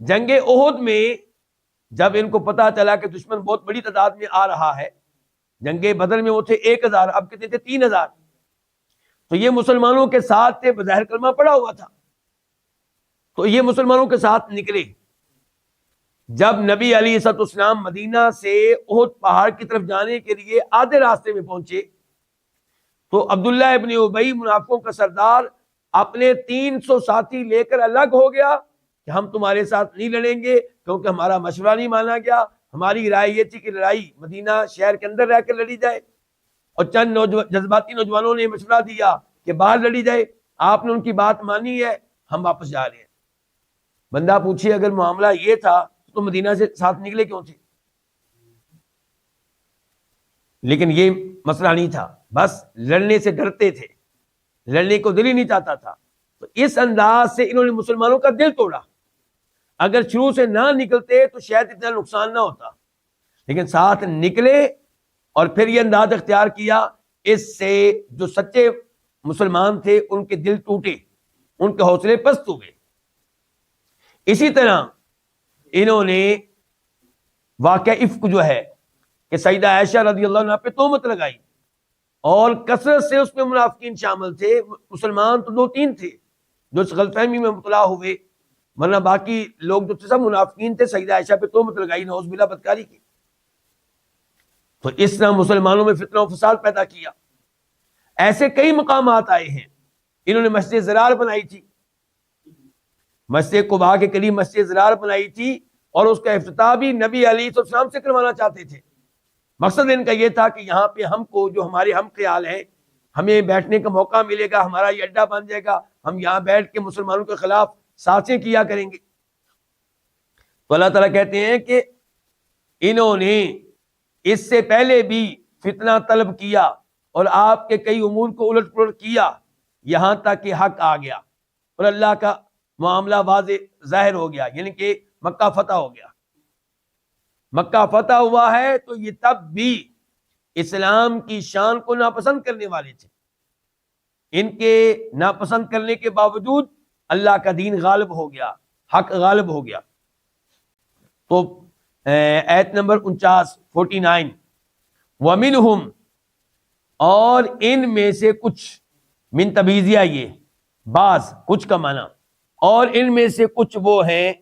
جنگ احد میں جب ان کو پتا چلا کہ دشمن بہت بڑی تعداد میں آ رہا ہے، جنگ بدر میں وہ تھے 1000، اب کتنے تھے 3000، تو یہ مسلمانوں کے ساتھ تھے، بظاہر کلمہ پڑا ہوا تھا، تو یہ مسلمانوں کے ساتھ نکلے۔ جب نبی علیہ الصلوۃ والسلام مدینہ سے احد پہاڑ کی طرف جانے کے لیے آدھے راستے میں پہنچے تو عبداللہ ابن ابی منافقوں کا سردار اپنے 300 ساتھی لے کر الگ ہو گیا کہ ہم تمہارے ساتھ نہیں لڑیں گے کیونکہ ہمارا مشورہ نہیں مانا گیا، ہماری رائے یہ تھی کہ لڑائی مدینہ شہر کے اندر رہ کر لڑی جائے، اور چند جذباتی نوجوانوں نے مشورہ دیا کہ باہر لڑی جائے، آپ نے ان کی بات مانی ہے، ہم واپس جا رہے ہیں۔ بندہ پوچھے اگر معاملہ یہ تھا تو مدینہ سے ساتھ نکلے کیوں تھے؟ لیکن یہ مسئلہ نہیں تھا، بس لڑنے سے ڈرتے تھے، لڑنے کو دل ہی نہیں چاہتا تھا، تو اس انداز سے انہوں نے مسلمانوں کا دل توڑا۔ اگر شروع سے نہ نکلتے تو شاید اتنا نقصان نہ ہوتا، لیکن ساتھ نکلے اور پھر یہ انداز اختیار کیا، اس سے جو سچے مسلمان تھے ان کے دل ٹوٹے، ان کے حوصلے پست ہوئے۔ اسی طرح انہوں نے واقعہ افک جو ہے کہ سیدہ عائشہ رضی اللہ عنہ پہ تہمت لگائی، اور کثرت سے اس میں منافقین شامل تھے، مسلمان تو 2-3 تھے جو اس غلط فہمی میں مبتلا ہوئے، ورنہ باقی لوگ جو تھے سب منافقین تھے۔ سیدہ عائشہ پہ تہمت لگائی نعوذ باللہ بدکاری کی، تو اس طرح مسلمانوں میں فتنہ و فساد پیدا کیا۔ ایسے کئی مقامات آئے ہیں۔ انہوں نے مسجد زرار بنائی تھی، مسجد قباء کے قریب مسجد زرار بنائی تھی، اور اس کا افتتاح بھی نبی علیہ السلام سے کروانا چاہتے تھے۔ مقصد ان کا یہ تھا کہ یہاں پہ ہم کو جو ہمارے ہم خیال ہیں، ہمیں بیٹھنے کا موقع ملے گا، ہمارا یہ اڈا بن جائے گا، ہم یہاں بیٹھ کے مسلمانوں کے خلاف سازشیں کیا کریں گے۔ تو اللہ تعالیٰ کہتے ہیں کہ انہوں نے اس سے پہلے بھی فتنہ طلب کیا اور آپ کے کئی امور کو الٹ پلٹ کیا، یہاں تک کہ حق آ گیا اور اللہ کا معاملہ واضح ظاہر ہو گیا، یعنی کہ مکہ فتح ہو گیا۔ مکہ فتح ہوا ہے تو یہ تب بھی اسلام کی شان کو ناپسند کرنے والے تھے، ان کے ناپسند کرنے کے باوجود اللہ کا دین غالب ہو گیا، حق غالب ہو گیا۔ تو آیت نمبر 49 وَمِنْهُمْ اور ان میں سے کچھ، من تبیزیہ یہ بعض کچھ کا معنی، اور ان میں سے کچھ وہ ہیں،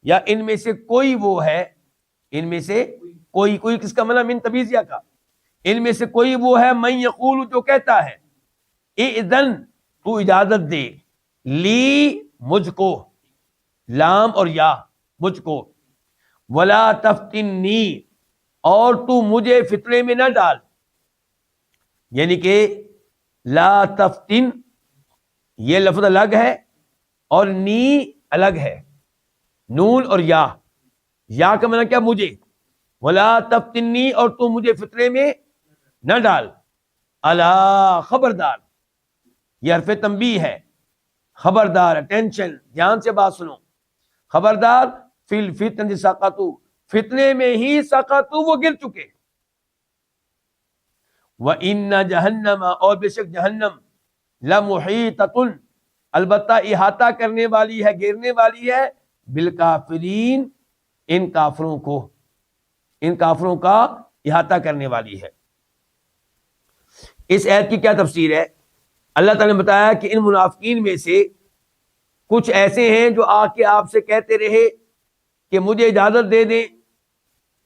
یا ان میں سے کوئی وہ ہے، ان میں سے کوئی کس کا معنی من تبیزیہ کا، ان میں سے کوئی وہ ہے من یقول جو کہتا ہے اذن تو اجازت دے، لی مجھ کو، لام اور یا مجھ کو، ولا تفتنی اور تو مجھے فتنے میں نہ ڈال، یعنی کہ لا تفتن یہ لفظ الگ ہے اور نی الگ ہے، نون اور یا کا معنی کیا مجھے، ولا تفتنی اور تو مجھے فتنے میں نہ ڈال، الا خبردار، یہ حرف تنبیہ ہے، خبردار، اٹینشن، دھیان سے بات سنو، خبردار، فی الفتنہ سقطوا فتنے میں ہی سقطوا وہ گر چکے، وَإِنَّ جَهَنَّمَ اور بے شک جہنم لَمُحِيطَةٌ البتہ احاطہ کرنے والی ہے، گھیرنے والی ہے، بالکافرین ان کافروں کا احاطہ کرنے والی ہے۔ اس آیت کی کیا تفسیر ہے؟ اللہ تعالیٰ نے بتایا کہ ان منافقین میں سے کچھ ایسے ہیں جو آ کے آپ سے کہتے رہے کہ مجھے اجازت دے دیں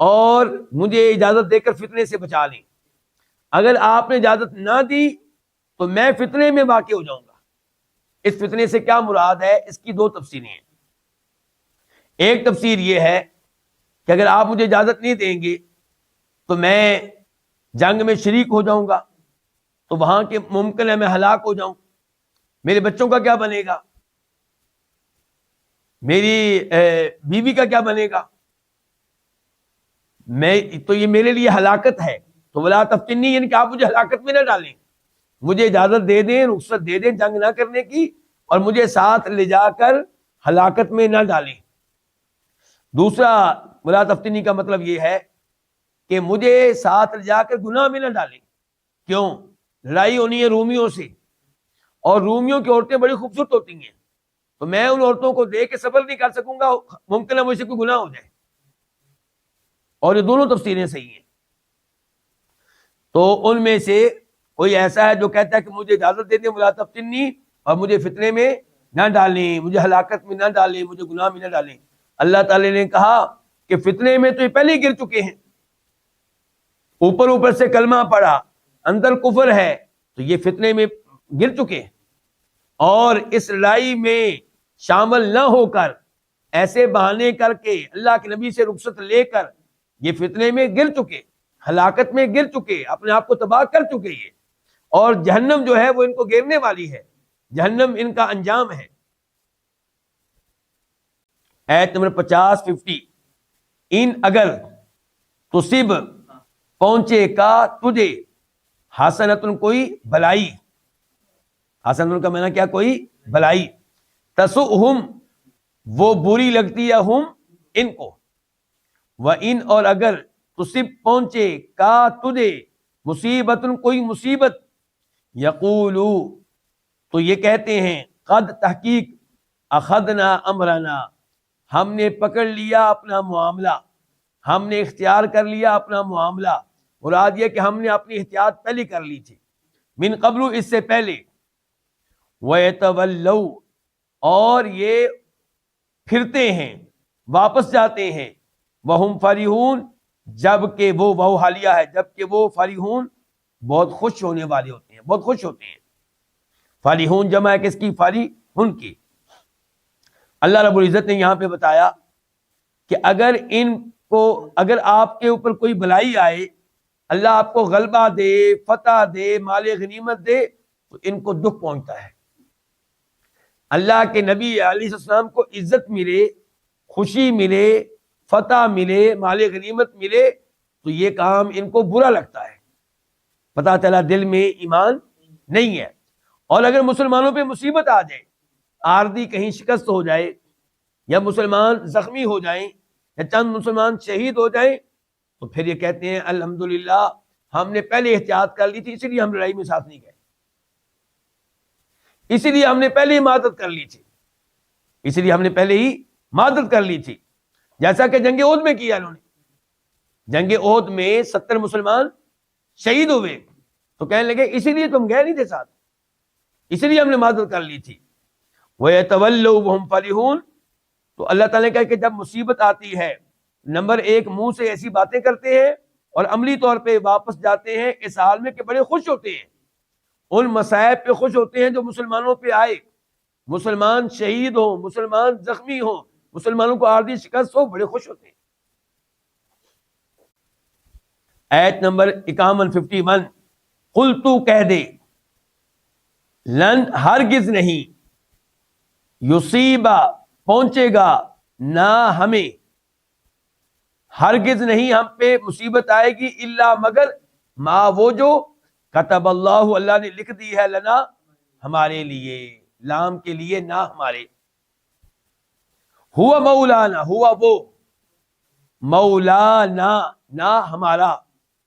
اور مجھے اجازت دے کر فتنے سے بچا لیں، اگر آپ نے اجازت نہ دی تو میں فتنے میں واقع ہو جاؤں گا۔ اس فتنے سے کیا مراد ہے؟ اس کی دو تفسیریں ہیں۔ ایک تفسیر یہ ہے کہ اگر آپ مجھے اجازت نہیں دیں گے تو میں جنگ میں شریک ہو جاؤں گا، تو وہاں کے ممکن ہے میں ہلاک ہو جاؤں، میرے بچوں کا کیا بنے گا، میری بیوی کا کیا بنے گا، تو یہ میرے لیے ہلاکت ہے، تو ولا تفتنی یعنی کہ آپ مجھے ہلاکت میں نہ ڈالیں، مجھے اجازت دے دیں، رخصت دے دیں جنگ نہ کرنے کی، اور مجھے ساتھ لے جا کر ہلاکت میں نہ ڈالیں۔ دوسرا ولا تفتنی کا مطلب یہ ہے کہ مجھے ساتھ لے جا کر گناہ میں نہ ڈالیں۔ کیوں؟ لڑائی ہونی ہے رومیوں سے، اور رومیوں کی عورتیں بڑی خوبصورت ہوتی ہیں، تو میں ان عورتوں کو دیکھ کے صبر نہیں کر سکوں گا، ممکن ہے مجھ سے کوئی گناہ ہو جائے۔ اور یہ دونوں تفسیریں صحیح ہیں۔ تو ان میں سے کوئی ایسا ہے جو کہتا ہے کہ مجھے اجازت دے دیں ولا تفتنی، اور مجھے فتنے میں نہ ڈالیں، مجھے ہلاکت میں نہ ڈالیں، مجھے گناہ میں نہ ڈالیں۔ اللہ تعالی نے کہا کہ فتنے میں تو یہ پہلے ہی گر چکے ہیں، اوپر سے کلمہ پڑھا، اندر کفر ہے، تو یہ فتنے میں گر چکے ہیں، اور اس لڑائی میں شامل نہ ہو کر، ایسے بہانے کر کے اللہ کے نبی سے رخصت لے کر یہ فتنے میں گر چکے، ہلاکت میں گر چکے، اپنے آپ کو تباہ کر چکے یہ، اور جہنم جو ہے وہ ان کو گھیرنے والی ہے، جہنم ان کا انجام ہے۔ آیت نمبر 50 ان اگر تصب پہنچے کا تجھے حسنتن کوئی بھلائی، حسنتن کا معنی کیا؟ کوئی بھلائی، تسؤہم وہ بری لگتی ہے ہم ان کو، وَإِنْ اور اگر تصب پہنچے کا تجھے مصیبتن کوئی مصیبت، یقولو تو یہ کہتے ہیں، قد تحقیق اخذنا امرنا ہم نے پکڑ لیا اپنا معاملہ، ہم نے اختیار کر لیا اپنا معاملہ، مراد یہ کہ ہم نے اپنی احتیاط پہلے کر لی تھی، من قبل اس سے پہلے، وَيَتَوَلَّوْا اور یہ پھرتے ہیں، واپس جاتے ہیں، وَهُمْ فَرِحُونَ جبکہ وہ حالیہ ہے، جبکہ وہ فرحون بہت خوش ہونے والے ہوتے ہیں، بہت خوش ہوتے ہیں۔ فرحون جمع ہے کس کی؟ فرحون کی۔ اللہ رب العزت نے یہاں پہ بتایا کہ اگر آپ کے اوپر کوئی بلائی آئے، اللہ آپ کو غلبہ دے، فتح دے، مال غنیمت دے، تو ان کو دکھ پہنچتا ہے۔ اللہ کے نبی علیہ السلام کو عزت ملے، خوشی ملے، فتح ملے، مال غنیمت ملے، تو یہ کام ان کو برا لگتا ہے، پتہ چلا دل میں ایمان نہیں ہے۔ اور اگر مسلمانوں پہ مصیبت آ جائے، آردی کہیں شکست ہو جائے، یا مسلمان زخمی ہو جائیں، یا چند مسلمان شہید ہو جائیں، تو پھر یہ کہتے ہیں الحمدللہ ہم نے پہلے احتیاط کر لی تھی، اسی لیے ہم لڑائی میں ساتھ نہیں گئے، اسی لیے ہم نے پہلے ہی مدد کر لی تھی، اسی لیے ہم نے پہلے ہی مدد کر لی تھی، جیسا کہ جنگ احد میں کیا انہوں نے۔ جنگ احد میں 70 مسلمان شہید ہوئے تو کہنے لگے اسی لیے تم گئے نہیں تھے ساتھ، اسی لیے ہم نے معذرت کر لی تھی۔ وَيَتَوَلَّوْا وَهُمْ فَرِحُونَ، تو اللہ تعالیٰ نے کہا کہ جب مصیبت آتی ہے، نمبر ایک منہ سے ایسی باتیں کرتے ہیں اور عملی طور پہ واپس جاتے ہیں اس حال میں کہ بڑے خوش ہوتے ہیں، ان مصائب پہ خوش ہوتے ہیں جو مسلمانوں پہ آئے، مسلمان شہید ہوں، مسلمان زخمی ہوں، مسلمانوں کو عارضی شکست ہو، بڑے خوش ہوتے ہیں۔ آیت نمبر 51 قل تو کہہ دے، لن ہرگز نہیں، یصیبا پہنچے گا، نہ ہمیں، ہرگز نہیں ہم پہ مصیبت آئے گی، الا مگر ما وہ جو کتب اللہ، اللہ نے لکھ دی ہے، لنا ہمارے لیے، لام کے لیے نہ ہمارے، ہوا مولانا، ہوا وہ، مولانا نہ ہمارا،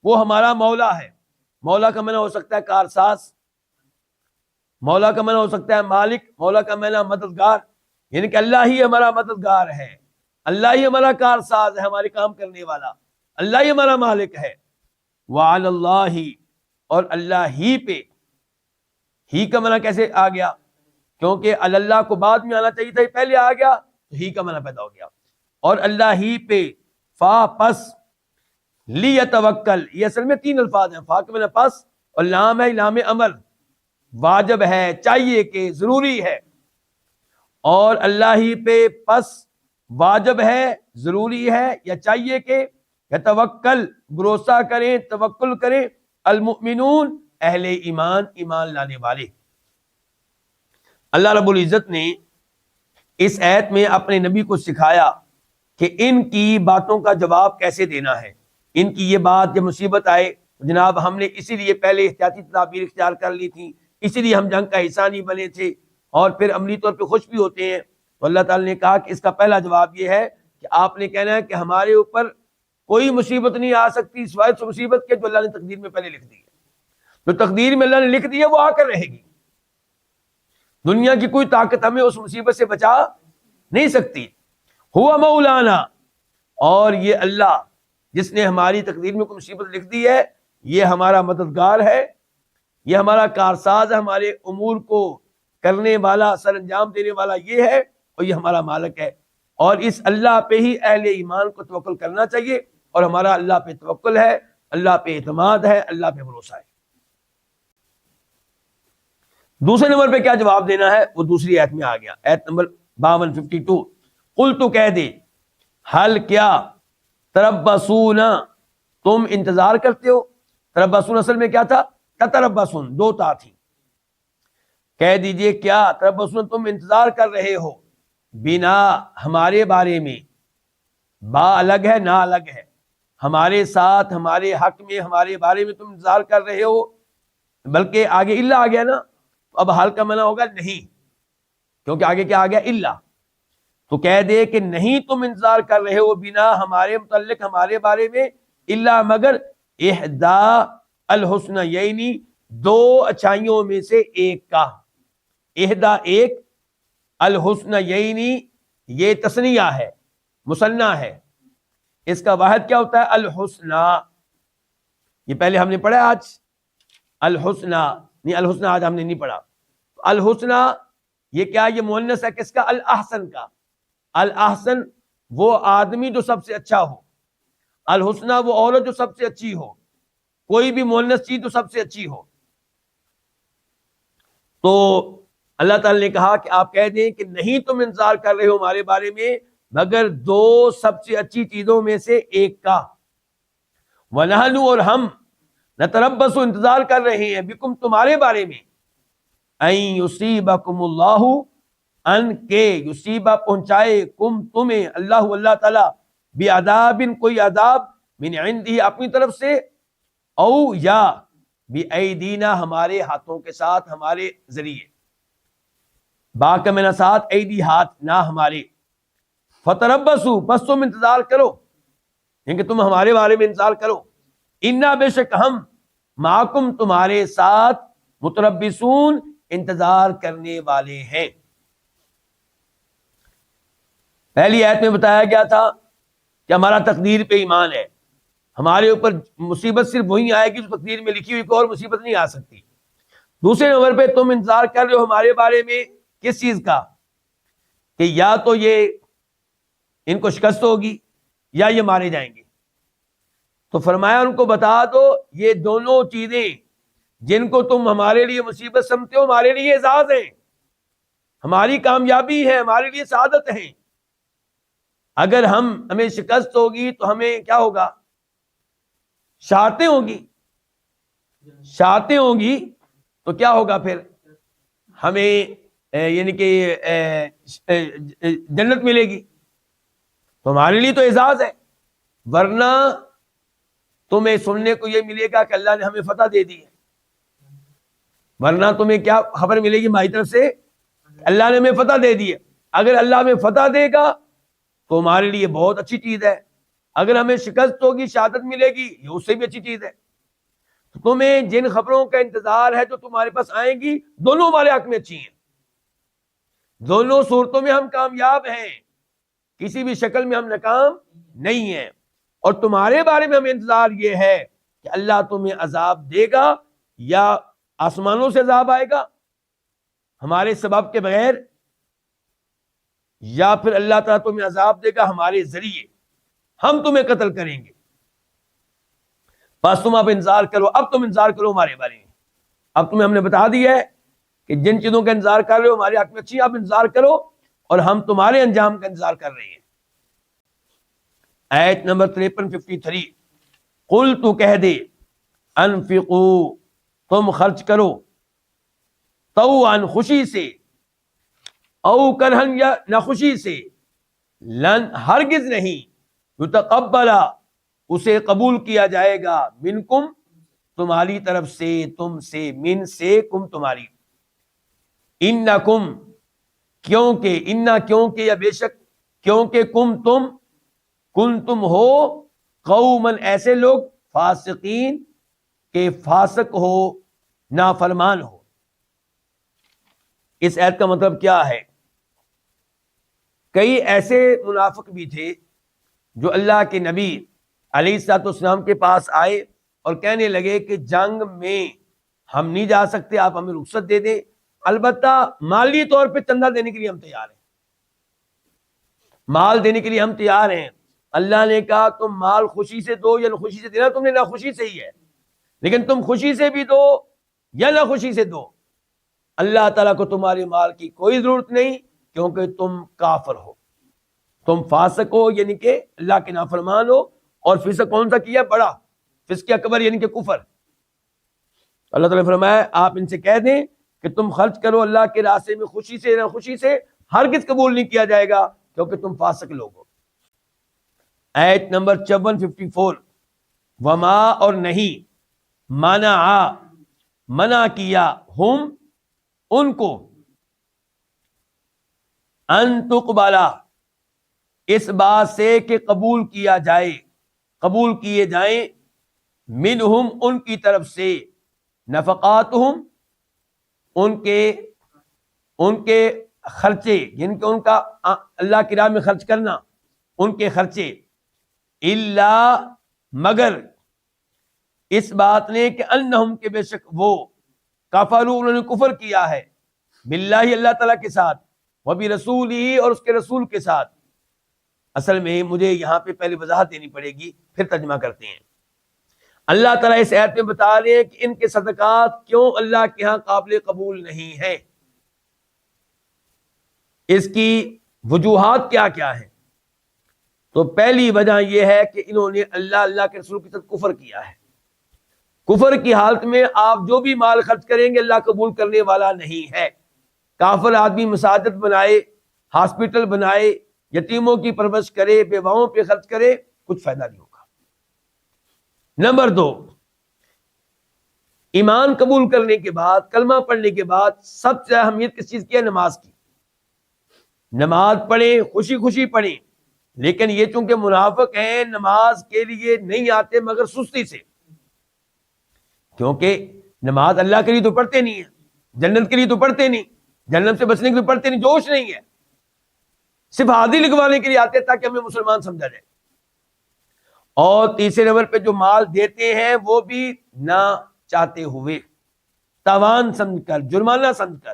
وہ ہمارا مولا ہے۔ مولا کا معنی ہو سکتا ہے کارساز، مولا کا معنی ہو سکتا ہے مالک، مولا کا معنی مددگار، یعنی کہ اللہ ہی ہمارا مددگار ہے، اللہ ہی ہمارا کارساز ہے، ہمارے کام کرنے والا، اللہ ہی ہمارا مالک ہے۔ وعلی اللہ، اور اللہ ہی پہ، ہی کا معنی کیسے آ گیا؟ کیونکہ اللہ کو بعد میں آنا چاہیے تھا، پہلے آ گیا تو ہی کا معنی پیدا ہو گیا، اور اللہ ہی پہ، فا پس، لیتوکل، یہ اصل میں 3 الفاظ ہیں، فا کے معنی پس، اور لام ہے لام امر، واجب ہے، چاہیے کہ، ضروری ہے، اور اللہ ہی پہ پس واجب ہے، ضروری ہے یا چاہیے کہ یتوکل، بھروسہ کریں، توکل کریں، المؤمنون، اہل ایمان، ایمان لانے والے۔ اللہ رب العزت نے اس آیت میں اپنے نبی کو سکھایا کہ ان کی باتوں کا جواب کیسے دینا ہے۔ ان کی یہ بات جب مصیبت آئے، جناب ہم نے اسی لیے پہلے احتیاطی تدابیر اختیار کر لی تھی، اسی لیے ہم جنگ کا حصہ نہیں بنے تھے، اور پھر عملی طور پہ خوش بھی ہوتے ہیں، تو اللہ تعالیٰ نے کہا کہ اس کا پہلا جواب یہ ہے کہ آپ نے کہنا ہے کہ ہمارے اوپر کوئی مصیبت نہیں آ سکتی سوائے اس مصیبت کے جو اللہ نے تقدیر میں پہلے لکھ دی ہے، جو تقدیر میں اللہ نے لکھ دی ہے وہ آ کر رہے گی، دنیا کی کوئی طاقت ہمیں اس مصیبت سے بچا نہیں سکتی۔ ہوا مولانا، اور یہ اللہ جس نے ہماری تقدیر میں کوئی مصیبت لکھ دی ہے، یہ ہمارا مددگار ہے، یہ ہمارا کارساز ہے، ہمارے امور کو کرنے والا، سر انجام دینے والا یہ ہے، اور یہ ہمارا مالک ہے، اور اس اللہ پہ ہی اہل ایمان کو توکل کرنا چاہیے، اور ہمارا اللہ پہ توکل ہے، اللہ پہ اعتماد ہے، اللہ پہ بھروسہ ہے۔ دوسرے نمبر پہ کیا جواب دینا ہے وہ دوسری آیت میں آ گیا، آیت نمبر 52 قل تو کہہ دے، حل کیا، تربصون، تم انتظار کرتے ہو، تربصون اصل میں کیا تھا؟ تتربصون، 2 تا تھی، کہہ دیجئے کیا، تربصون تم انتظار کر رہے ہو، بنا ہمارے بارے میں، با الگ ہے، نا الگ ہے، ہمارے ساتھ، ہمارے حق میں، ہمارے بارے میں تم انتظار کر رہے ہو، بلکہ آگے الا آ گیا نا، تو اب حال کا معنی ہوگا نہیں، کیونکہ آگے کیا آ گیا؟ الا، تو کہہ دے کہ نہیں تم انتظار کر رہے ہو بنا ہمارے متعلق، ہمارے بارے میں، الا مگر احدا الحسنیین، 2 اچھائیوں میں سے ایک کا، احدا ایک، الحسنیین یہ تثنیہ ہے، مثنیٰ ہے، اس کا واحد کیا ہوتا ہے؟ الحسنہ، یہ پہلے ہم نے پڑھا آج، الحسنہ نہیں، الحسنہ آج ہم نے نہیں پڑھا، الحسنہ یہ کیا؟ یہ مؤنث ہے کس کا؟ الاحسن کا، الاحسن وہ آدمی جو سب سے اچھا ہو، الحسنہ وہ عورت جو سب سے اچھی ہو، کوئی بھی مؤنث چیز جو سب سے اچھی ہو۔ تو اللہ تعالی نے کہا کہ آپ کہہ دیں کہ نہیں تم انتظار کر رہے ہو ہمارے بارے میں مگر 2 سب سے اچھی چیزوں میں سے ایک کا، وَنَحْنُ، اور ہم، نتربص انتظار کر رہے ہیں، بکم تمہارے بارے میں، اَن یصیبکم اللہ، ان کے یصیبہ پہنچائے، کم تمہیں، اللہ تعالیٰ، بعذاب کوئی عذاب، من عندہ اپنی طرف سے، او یا بایدینا ہمارے ہاتھوں کے ساتھ، ہمارے ذریعے، با کا معنی ساتھ، ایدی ہاتھ، نہ ہمارے، فتربصوا بس تم انتظار کرو، یعنی کہ تم ہمارے بارے میں انتظار کرو، انا بے شک ہم، معکم تمہارے ساتھ، متربصون انتظار کرنے والے ہیں۔ پہلی آیت میں بتایا گیا تھا کہ ہمارا تقدیر پہ ایمان ہے، ہمارے اوپر مصیبت صرف وہی آئے گی جو تقدیر میں لکھی ہوئی، کوئی اور مصیبت نہیں آ سکتی۔ دوسرے نمبر پہ تم انتظار کر رہے ہو ہمارے بارے میں کس چیز کا؟ کہ یا تو یہ ان کو شکست ہوگی یا یہ مارے جائیں گے۔ تو فرمایا ان کو بتا دو یہ دونوں چیزیں جن کو تم ہمارے لیے مصیبت سمجھتے ہو ہمارے لیے اعزاز ہیں، ہماری کامیابی ہے، ہمارے لیے سعادت ہیں۔ اگر ہمیں شکست ہوگی تو ہمیں کیا ہوگا؟ شہادتیں ہوگی، شہادتیں ہوں گی تو کیا ہوگا پھر؟ ہمیں یعنی کہ جنت ملے گی، تو ہمارے لیے تو اعزاز ہے۔ ورنہ تمہیں سننے کو یہ ملے گا کہ اللہ نے ہمیں فتح دے دی ہے، ورنہ تمہیں کیا خبر ملے گی ہماری طرف سے؟ اللہ نے ہمیں فتح دے دی ہے۔ اگر اللہ ہمیں فتح دے گا تو ہمارے لیے بہت اچھی چیز ہے، اگر ہمیں شکست ہوگی، شہادت ملے گی، یہ اس سے بھی اچھی چیز ہے۔ تمہیں جن خبروں کا انتظار ہے جو تمہارے پاس آئیں گی دونوں ہمارے حق میں اچھی ہیں، دونوں صورتوں میں ہم کامیاب ہیں، کسی بھی شکل میں ہم ناکام نہیں ہیں۔ اور تمہارے بارے میں ہمیں انتظار یہ ہے کہ اللہ تمہیں عذاب دے گا، یا آسمانوں سے عذاب آئے گا ہمارے سبب کے بغیر، یا پھر اللہ تعالیٰ تمہیں عذاب دے گا ہمارے ذریعے، ہم تمہیں قتل کریں گے۔ بس تم اب انتظار کرو، اب تم انتظار کرو ہمارے بارے میں۔ اب تمہیں ہم نے بتا دیا ہے کہ جن چیزوں کا انتظار کر رہے ہو ہمارے حق میں اچھی، اب انتظار کرو، اور ہم تمہارے انجام کا انتظار کر رہے ہیں۔ آیت نمبر 53 قل تو کہہ دے انفقو تم خرچ کرو، طوعا خوشی سے، او کرہن یا ناخوشی سے، لن ہرگز نہیں، یتقبلا اسے قبول کیا جائے گا، منکم تمہاری طرف سے، تم سے، من سے، کم تمہاری، انکم کیونکہ، انا کیونکہ یا بے شک، کیونکہ کم تم ہو، قومن ایسے لوگ، فاسقین کہ فاسق ہو، نافرمان ہو۔ اس آیت کا مطلب کیا ہے؟ کئی ایسے منافق بھی تھے جو اللہ کے نبی علیہ الصلوۃ والسلام کے پاس آئے اور کہنے لگے کہ جنگ میں ہم نہیں جا سکتے، آپ ہمیں رخصت دے دیں، البتہ مالی طور پہ چندہ دینے کے لیے ہم تیار ہیں، مال دینے کے لیے ہم تیار ہیں۔ اللہ نے کہا تم مال خوشی سے دو یا خوشی سے دینا، تم نے ناخوشی سے ہی ہے، لیکن تم خوشی سے بھی دو یا ناخوشی سے دو، اللہ تعالیٰ کو تمہارے مال کی کوئی ضرورت نہیں، کیونکہ تم کافر ہو، تم فاسق ہو، یعنی کہ اللہ کے نافرمان ہو۔ اور فسق کون سا کیا؟ بڑا فسق اکبر، یعنی کہ کفر۔ اللہ تعالیٰ نے فرمایا آپ ان سے کہہ دیں کہ تم خرچ کرو اللہ کے راستے میں، خوشی سے نہ خوشی سے، ہرگز قبول نہیں کیا جائے گا، کیونکہ تم فاسق لوگ ہو۔ آیت نمبر 54 وما اور نہیں، منع کیا، ہم ان کو، ان تقبلا اس بات سے کہ قبول کیا جائے، قبول کیے جائیں، منہم ان کی طرف سے، نفقاتہم ان کے خرچے، یعنی کہ ان کا اللہ کی راہ میں خرچ کرنا، ان کے خرچے، الا مگر اس بات نے کہ انہم کے بے شک وہ، کفروا انہوں نے کفر کیا ہے، باللہ اللہ تعالیٰ کے ساتھ، وبرسولہ اور اس کے رسول کے ساتھ۔ اصل میں مجھے یہاں پہ پہلے وضاحت دینی پڑے گی، پھر ترجمہ کرتے ہیں۔ اللہ تعالیٰ اس آیت میں بتا رہے ہیں کہ ان کے صدقات کیوں اللہ کے ہاں قابل قبول نہیں ہیں، اس کی وجوہات کیا کیا ہیں۔ تو پہلی وجہ یہ ہے کہ انہوں نے اللہ کے رسول کے ساتھ کفر کیا ہے۔ کفر کی حالت میں آپ جو بھی مال خرچ کریں گے اللہ قبول کرنے والا نہیں ہے۔ کافر آدمی مساجد بنائے، ہاسپٹل بنائے، یتیموں کی پرورش کرے، بیواؤں پہ خرچ کرے، کچھ فائدہ نہیں ہوگا۔ نمبر 2، ایمان قبول کرنے کے بعد، کلمہ پڑھنے کے بعد سب سے اہمیت کس چیز کی ہے؟ نماز کی۔ نماز پڑھیں، خوشی خوشی پڑھیں، لیکن یہ چونکہ منافق ہیں نماز کے لیے نہیں آتے مگر سستی سے، کیونکہ نماز اللہ کے لیے تو پڑھتے نہیں ہیں، جنت کے لیے تو پڑھتے نہیں، جنت سے بچنے کے لیے پڑھتے نہیں، جوش نہیں ہے، صرف حاضری لگوانے کے لیے آتے تاکہ ہمیں مسلمان سمجھا جائے۔ اور تیسرے نمبر پہ جو مال دیتے ہیں وہ بھی نہ چاہتے ہوئے، تاوان سمجھ کر، جرمانہ سمجھ کر۔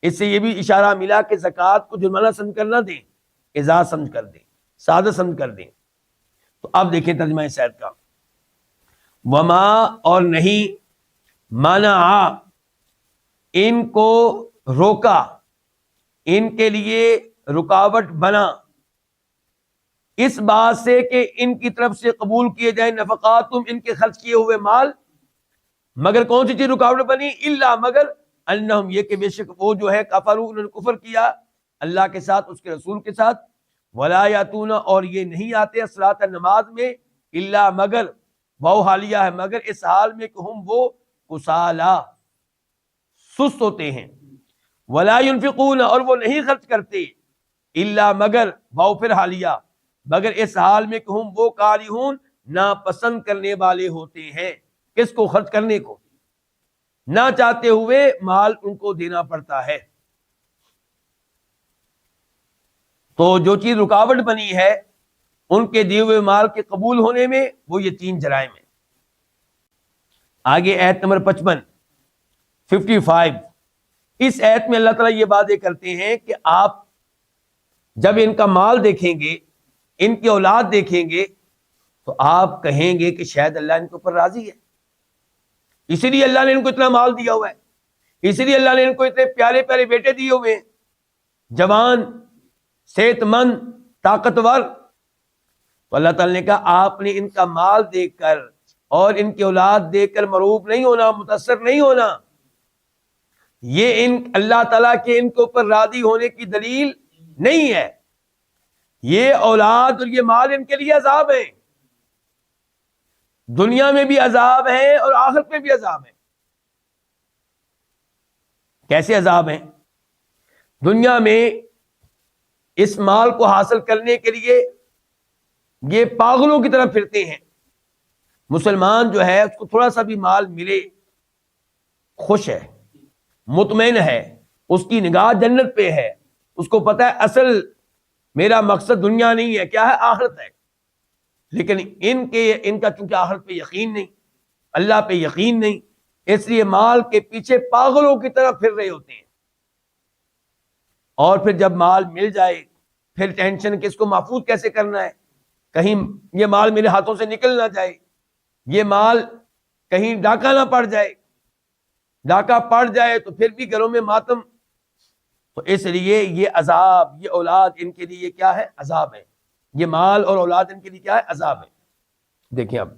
اس سے یہ بھی اشارہ ملا کہ زکوٰۃ کو جرمانہ سمجھ کر نہ دیں، اعزاز سمجھ کر دیں، سادہ سمجھ کر دیں۔ تو اب دیکھیں ترجمہ سعد کا، وما اور نہیں، منع ان کو روکا، ان کے لیے رکاوٹ بنا اس بات سے کہ ان کی طرف سے قبول کیے جائیں نفقاتم، ان کے خرچ کیے ہوئے مال، مگر کون سی چیز رکاوٹ بنی؟ الا مگر انہم یہ کہ بے شک وہ جو ہے کفروا، انہوں نے کفر کیا اللہ کے ساتھ، اس کے رسول کے ساتھ، ولا یاتون اور یہ نہیں آتے الصلاۃ نماز میں، الا مگر وہ حالیہ ہے مگر اس حال میں کہ ہم وہ کسالا سست ہوتے ہیں، ولا ينفقون اور وہ نہیں خرچ کرتے، الا مگر وہ پھر حالیہ مگر اس حال میں کہ ہم وہ کارہون ناپسند کرنے والے ہوتے ہیں، کس کو؟ خرچ کرنے کو، نہ چاہتے ہوئے مال ان کو دینا پڑتا ہے۔ تو جو چیز رکاوٹ بنی ہے ان کے دیے ہوئے مال کے قبول ہونے میں، وہ یہ تین جرائم ہیں۔ آگے ایت نمبر 55 اس ایت میں اللہ تعالیٰ یہ باتیں کرتے ہیں کہ آپ جب ان کا مال دیکھیں گے، ان کی اولاد دیکھیں گے، تو آپ کہیں گے کہ شاید اللہ ان کے اوپر راضی ہے، اسی لیے اللہ نے ان کو اتنا مال دیا ہوا ہے، اسی لیے اللہ نے ان کو اتنے پیارے پیارے بیٹے دیے ہوئے ہیں، جوان، صحت مند، طاقتور۔ تو اللہ تعالیٰ نے کہا آپ نے ان کا مال دیکھ کر اور ان کی اولاد دیکھ کر مرعوب نہیں ہونا، متاثر نہیں ہونا، یہ ان اللہ تعالیٰ کے ان کے اوپر راضی ہونے کی دلیل نہیں ہے۔ یہ اولاد اور یہ مال ان کے لیے عذاب ہے، دنیا میں بھی عذاب ہے اور آخرت میں بھی عذاب ہے۔ کیسے عذاب ہیں؟ دنیا میں اس مال کو حاصل کرنے کے لیے یہ پاگلوں کی طرح پھرتے ہیں۔ مسلمان جو ہے اس کو تھوڑا سا بھی مال ملے خوش ہے، مطمئن ہے، اس کی نگاہ جنت پہ ہے، اس کو پتہ ہے اصل میرا مقصد دنیا نہیں ہے، کیا ہے؟ آخرت ہے۔ لیکن ان کا چونکہ آخرت پہ یقین نہیں، اللہ پہ یقین نہیں، اس لیے مال کے پیچھے پاگلوں کی طرح پھر رہے ہوتے ہیں۔ اور پھر جب مال مل جائے پھر ٹینشن کہ اس کو محفوظ کیسے کرنا ہے، کہیں یہ مال میرے ہاتھوں سے نکل نہ جائے، یہ مال کہیں ڈاکہ نہ پڑ جائے، ڈاکہ پڑ جائے تو پھر بھی گھروں میں ماتم۔ تو اس لیے یہ عذاب، یہ اولاد ان کے لیے کیا ہے؟ عذاب ہے۔ یہ مال اور اولاد ان کے لیے کیا ہے؟ عذاب ہے۔ دیکھیں اب،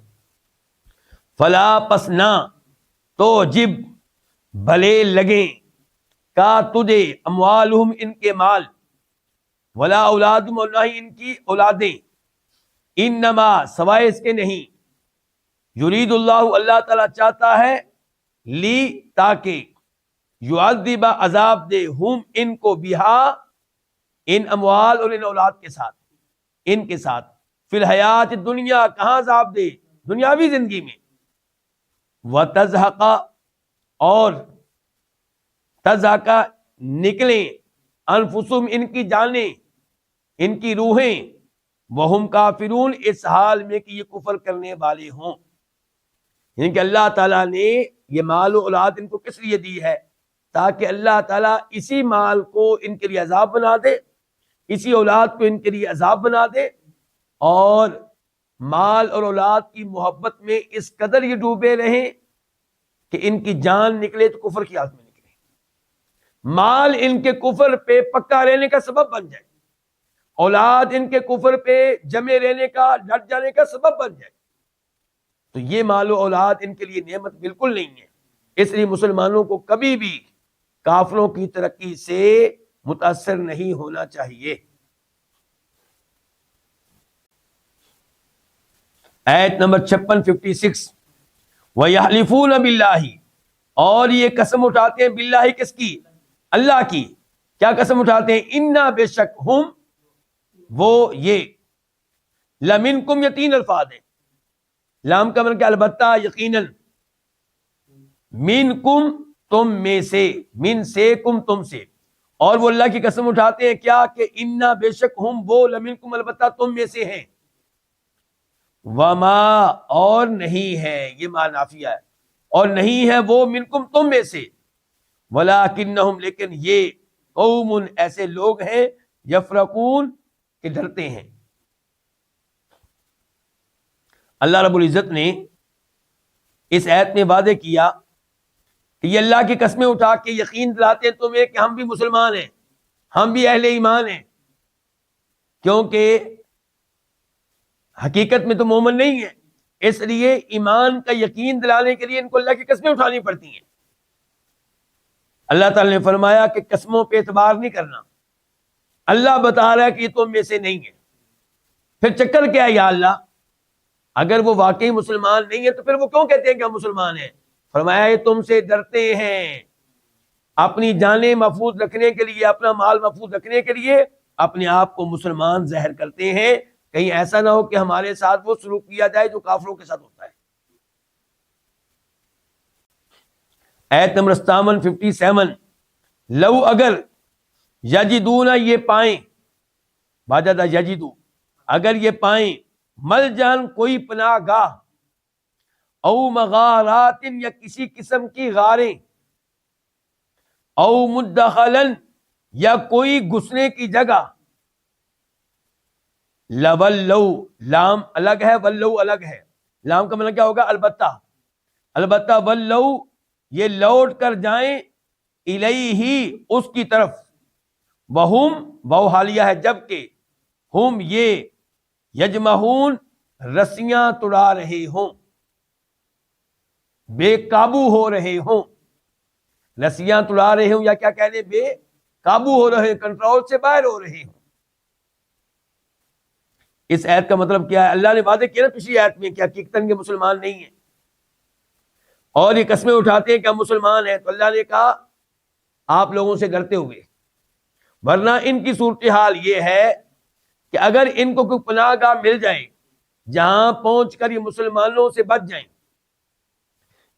فلا پس نہ تو جب بھلے لگیں کا تجھے اموالہم ان کے مال، ولا اولادہم اور نہ ہی ان کی اولادیں، انما سوائے اس کے نہیں، یرید اللہ اللہ تعالیٰ چاہتا ہے، لی تاکہ، یعذب عذاب دے، ہم ان کو، بہا ان اموال اور ان اولاد کے ساتھ، ان کے ساتھ، فی الحیات دنیا کہاں عذاب دے؟ دنیاوی زندگی میں، وتزہق اور تزہق نکلیں، انفسہم ان کی جانیں، ان کی روحیں، وہم کافرون اس حال میں کہ یہ کفر کرنے والے ہوں۔ یعنی کہ اللہ تعالیٰ نے یہ مال و اولاد ان کو کس لیے دی ہے؟ تاکہ اللہ تعالیٰ اسی مال کو ان کے لیے عذاب بنا دے، اسی اولاد کو ان کے لیے عذاب بنا دے، اور مال اور اولاد کی محبت میں اس قدر یہ ڈوبے رہیں کہ ان کی جان نکلے تو کفر کی حالت میں نکلے، مال ان کے کفر پہ پکا رہنے کا سبب بن جائے، اولاد ان کے کفر پہ جمے رہنے کا، ڈٹ جانے کا سبب بن جائے، تو یہ مال و اولاد ان کے لیے نعمت بالکل نہیں ہے۔ اس لیے مسلمانوں کو کبھی بھی کافروں کی ترقی سے متاثر نہیں ہونا چاہیے۔ ایت نمبر 56 وَيَحْلِفُونَ بِاللَّهِ اور یہ قسم اٹھاتے ہیں، باللہ کس کی؟ اللہ کی۔ کیا قسم اٹھاتے ہیں؟ اِنَّا بے شک ہم وہ یہ، لَمِنْكُمْ یقین الفاظ ہیں، لام کا مطلب کہ البتہ، یقیناً، منکم تم میں سے، من سے کم تم سے، اور وہ اللہ کی قسم اٹھاتے ہیں کیا کہ انا بے شک ہم وہ، لمنکم البتہ تم میں سے ہیں، وما اور نہیں ہے، یہ ما نافیہ ہے، اور نہیں ہے وہ منکم تم میں سے، ولکنہم لیکن یہ قوم ایسے لوگ ہیں یفرقون کہ ڈرتے ہیں۔ اللہ رب العزت نے اس آیت میں وعدے کیا کہ یہ اللہ کی قسمیں اٹھا کے یقین دلاتے ہیں تمہیں کہ ہم بھی مسلمان ہیں، ہم بھی اہل ایمان ہیں، کیونکہ حقیقت میں تو مومن نہیں ہے، اس لیے ایمان کا یقین دلانے کے لیے ان کو اللہ کی قسمیں اٹھانی پڑتی ہیں۔ اللہ تعالی نے فرمایا کہ قسموں پہ اعتبار نہیں کرنا، اللہ بتا رہا ہے کہ یہ تم میں سے نہیں ہے، پھر چکر کیا ہے یا اللہ؟ اگر وہ واقعی مسلمان نہیں ہے تو پھر وہ کیوں کہتے ہیں کہ ہم مسلمان ہیں؟ فرمایا یہ تم سے ڈرتے ہیں، اپنی جانیں محفوظ رکھنے کے لیے، اپنا مال محفوظ رکھنے کے لیے اپنے آپ کو مسلمان ظاہر کرتے ہیں، کہیں ایسا نہ ہو کہ ہمارے ساتھ وہ سلوک کیا جائے جو کافروں کے ساتھ ہوتا ہے۔ آیت نمبر 57 لو اگر یجدون یہ پائیں، باجدہ یجدو اگر یہ پائیں، مل جان کوئی پناہ گاہ، او مغارات یا کسی قسم کی غاریں، او مدخلن یا کوئی گھسنے کی جگہ، لولو لام الگ ہے، ولو الگ ہے، لام کا مطلب کیا ہوگا؟ البتہ ولو یہ لوٹ کر جائیں، الیہ اس کی طرف، وہم وہ حالیہ ہے جبکہ، ہم یہ یجمعون رسیاں توڑا رہے ہوں، بے قابو ہو رہے ہوں، رسیاں توڑا رہے ہوں یا کیا کہنے، بے قابو ہو رہے، کنٹرول سے باہر ہو رہے ہوں۔ اس آیت کا مطلب کیا ہے؟ اللہ نے وعدے کیا نا پچھلی آیت میں کہ حقیقتاً یہ مسلمان نہیں ہیں اور یہ قسمیں اٹھاتے ہیں کہ ہم مسلمان ہیں، تو اللہ نے کہا آپ لوگوں سے ڈرتے ہوئے، ورنہ ان کی صورتحال یہ ہے کہ اگر ان کو کوئی پناہ گاہ مل جائے جہاں پہنچ کر یہ مسلمانوں سے بچ جائیں،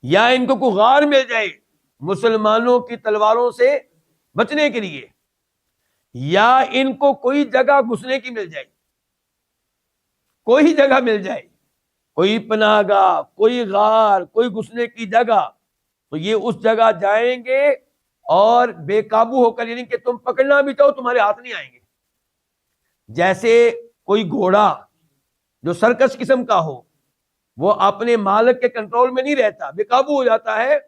یا ان کو کوئی غار مل جائے مسلمانوں کی تلواروں سے بچنے کے لیے، یا ان کو کوئی جگہ گھسنے کی مل جائے، کوئی جگہ مل جائے، کوئی پناہ گاہ، کوئی غار، کوئی گھسنے کی جگہ، تو یہ اس جگہ جائیں گے اور بے قابو ہو کر، یعنی کہ تم پکڑنا بھی چاہو تمہارے ہاتھ نہیں آئیں گے۔ جیسے کوئی گھوڑا جو سرکش قسم کا ہو، وہ اپنے مالک کے کنٹرول میں نہیں رہتا، بے قابو ہو جاتا ہے،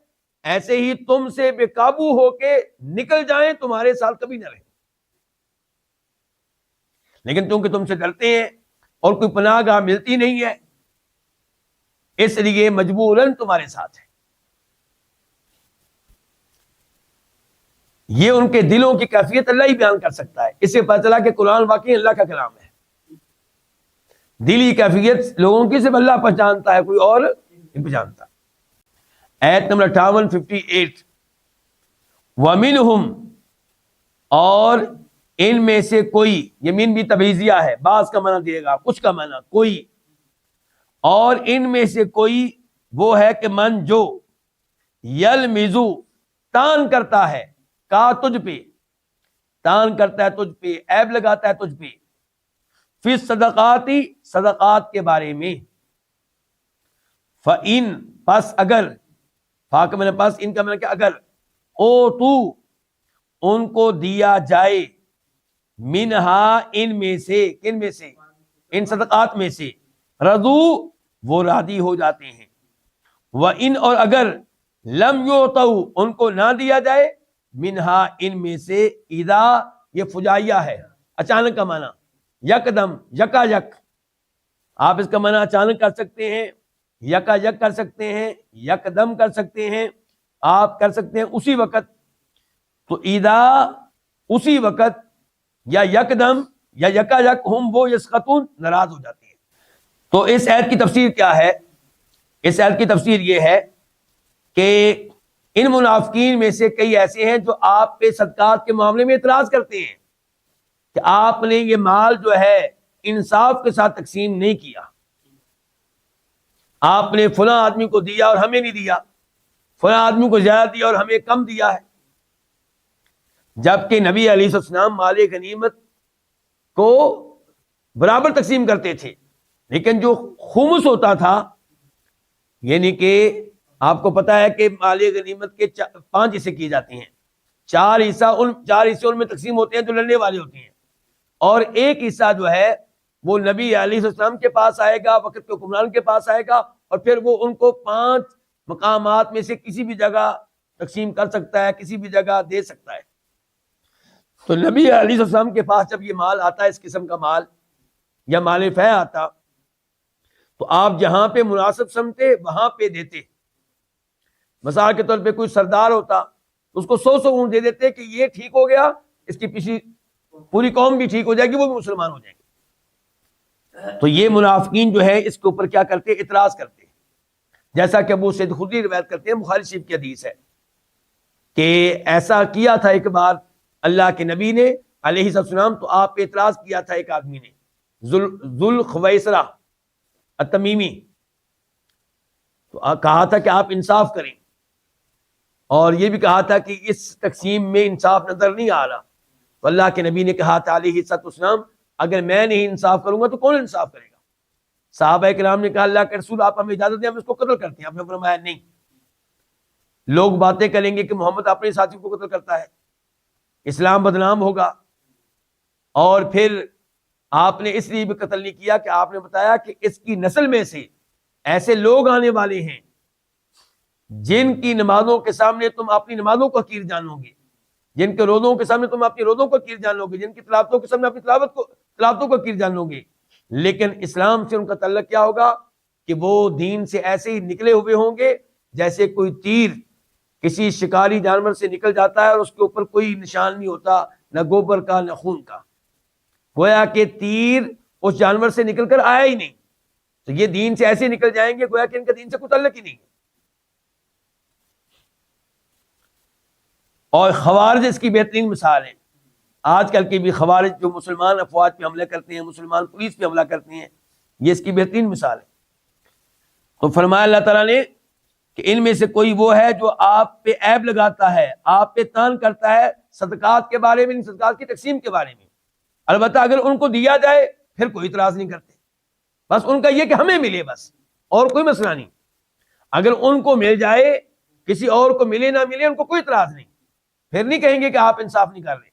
ایسے ہی تم سے بے قابو ہو کے نکل جائیں تمہارے ساتھ کبھی نہ رہیں، لیکن کیونکہ تم سے ڈرتے ہیں اور کوئی پناہ گاہ ملتی نہیں ہے، اس لیے مجبوراً تمہارے ساتھ ہے۔ یہ ان کے دلوں کی کیفیت اللہ ہی بیان کر سکتا ہے، اس سے پتہ چلا کہ قرآن واقعی اللہ کا کلام ہے۔ دلی کیفیت لوگوں کی صرف اللہ پہچانتا ہے، کوئی اور نہیں پہچانتا۔ آیت نمبر 58 وَمِنْهُمْ اور ان میں سے کوئی، یمین بھی تبعیضیہ ہے، بعض کا معنی دے گا، کچھ کا معنی کوئی، اور ان میں سے کوئی وہ ہے کہ من جو یلمزو تان کرتا ہے، کا تجھ پہ، تان کرتا ہے تجھ پہ، عیب لگاتا ہے تجھ پہ، فی صدقاتی صدقات کے بارے میں، فَإِن پس اگر، فا کا معنی پس، ان کا معنی کہ اگر، او تو ان کو دیا جائے، منہا ان میں سے، کن میں سے؟ ان صدقات میں سے، رضو وہ راضی ہو جاتے ہیں، وَإِن اور اگر، لم یعطوا ان کو نہ دیا جائے، منہا ان میں سے، اذا یہ فجائیہ ہے، اچانک کا معنی، یکدم، یکا یک، آپ اس کا معنی اچانک کر سکتے ہیں، یکا یک کر سکتے ہیں، یکدم کر سکتے ہیں، آپ کر سکتے ہیں اسی وقت، تو اذا اسی وقت، یا یکدم یا یکا یک، ہم وہ یسخطون ناراض ہو جاتے ہیں۔ تو اس آیت کی تفسیر کیا ہے؟ اس آیت کی تفسیر یہ ہے کہ ان منافقین میں سے کئی ایسے ہیں جو آپ پہ صدقات کے معاملے میں اعتراض کرتے ہیں کہ آپ نے یہ مال جو ہے انصاف کے ساتھ تقسیم نہیں کیا، آپ نے فلاں آدمی کو دیا اور ہمیں نہیں دیا، فلاں آدمی کو زیادہ دیا اور ہمیں کم دیا ہے، جبکہ نبی علیہ السلام مال غنیمت کو برابر تقسیم کرتے تھے، لیکن جو خمس ہوتا تھا، یعنی کہ آپ کو پتا ہے کہ مال غنیمت کے 5 حصے کیے جاتے ہیں، 4 حصے ان میں تقسیم ہوتے ہیں جو لڑنے والے ہوتے ہیں، اور 1 حصہ جو ہے وہ نبی علیہ السلام کے پاس آئے گا، وقت کے حکمران کے پاس آئے گا، اور پھر وہ ان کو 5 مقامات میں سے کسی بھی جگہ تقسیم کر سکتا ہے، کسی بھی جگہ دے سکتا ہے۔ تو نبی علیہ السلام کے پاس جب یہ مال آتا ہے، اس قسم کا مال یا مال فیع آتا، تو آپ جہاں پہ مناسب سمجھتے وہاں پہ دیتے۔ مثال کے طور پہ کوئی سردار ہوتا، اس کو 100 اونٹ دے دیتے کہ یہ ٹھیک ہو گیا، اس کی پیچھے پوری قوم بھی ٹھیک ہو جائے گی، وہ بھی مسلمان ہو جائیں گے۔ تو یہ منافقین جو ہے اس کے اوپر کیا کرتے؟ اعتراض کرتے، جیسا کہ ابو سعید خدری روایت کرتے ہیں، بخاری شریف کی حدیث ہے کہ ایسا کیا تھا ایک بار اللہ کے نبی نے علیہ السلام، تو آپ پہ اعتراض کیا تھا ایک آدمی نے، ذوالخویسرہ التمیمی، تو کہا تھا کہ آپ انصاف کریں، اور یہ بھی کہا تھا کہ اس تقسیم میں انصاف نظر نہیں آ رہا۔ تو اللہ کے نبی نے کہا تھا علیہ السلام، اگر میں نہیں انصاف کروں گا تو کون انصاف کرے گا؟ صحابہ کرام نے کہا اللہ کے رسول آپ ہمیں اجازت دیں، ہم اس کو قتل کرتے ہیں۔ آپ نے فرمایا نہیں، لوگ باتیں کریں گے کہ محمد اپنے ساتھی کو قتل کرتا ہے، اسلام بدنام ہوگا۔ اور پھر آپ نے اس لیے بھی قتل نہیں کیا کہ آپ نے بتایا کہ اس کی نسل میں سے ایسے لوگ آنے والے ہیں جن کی نمازوں کے سامنے تم اپنی نمازوں کو حقیر جانو گے، جن کے روزوں کے سامنے تم اپنی روزوں کو حقیر جانو گے، جن کی تلاوتوں کے سامنے اپنی تلاوتوں کو حقیر جانو گے، لیکن اسلام سے ان کا تعلق کیا ہوگا کہ وہ دین سے ایسے ہی نکلے ہوئے ہوں گے جیسے کوئی تیر کسی شکاری جانور سے نکل جاتا ہے اور اس کے اوپر کوئی نشان نہیں ہوتا، نہ گوبر کا نہ خون کا، گویا کہ تیر اس جانور سے نکل کر آیا ہی نہیں۔ تو یہ دین سے ایسے نکل جائیں گے گویا کہ ان کا دین سے کوئی تعلق ہی نہیں ہے۔ اور خوارج اس کی بہترین مثال ہے۔ آج کل کے بھی خوارج جو مسلمان افواج پہ حملے کرتے ہیں، مسلمان پولیس پہ حملہ کرتے ہیں، یہ اس کی بہترین مثال ہے۔ تو فرمایا اللہ تعالیٰ نے کہ ان میں سے کوئی وہ ہے جو آپ پہ عیب لگاتا ہے، آپ پہ تان کرتا ہے صدقات کے بارے میں، صدقات کی تقسیم کے بارے میں۔ البتہ اگر ان کو دیا جائے پھر کوئی اعتراض نہیں کرتے، بس ان کا یہ کہ ہمیں ملے، بس اور کوئی مسئلہ نہیں۔ اگر ان کو مل جائے، کسی اور کو ملے نہ ملے، ان کو کوئی اعتراض نہیں، پھر نہیں کہیں گے کہ آپ انصاف نہیں کر رہے۔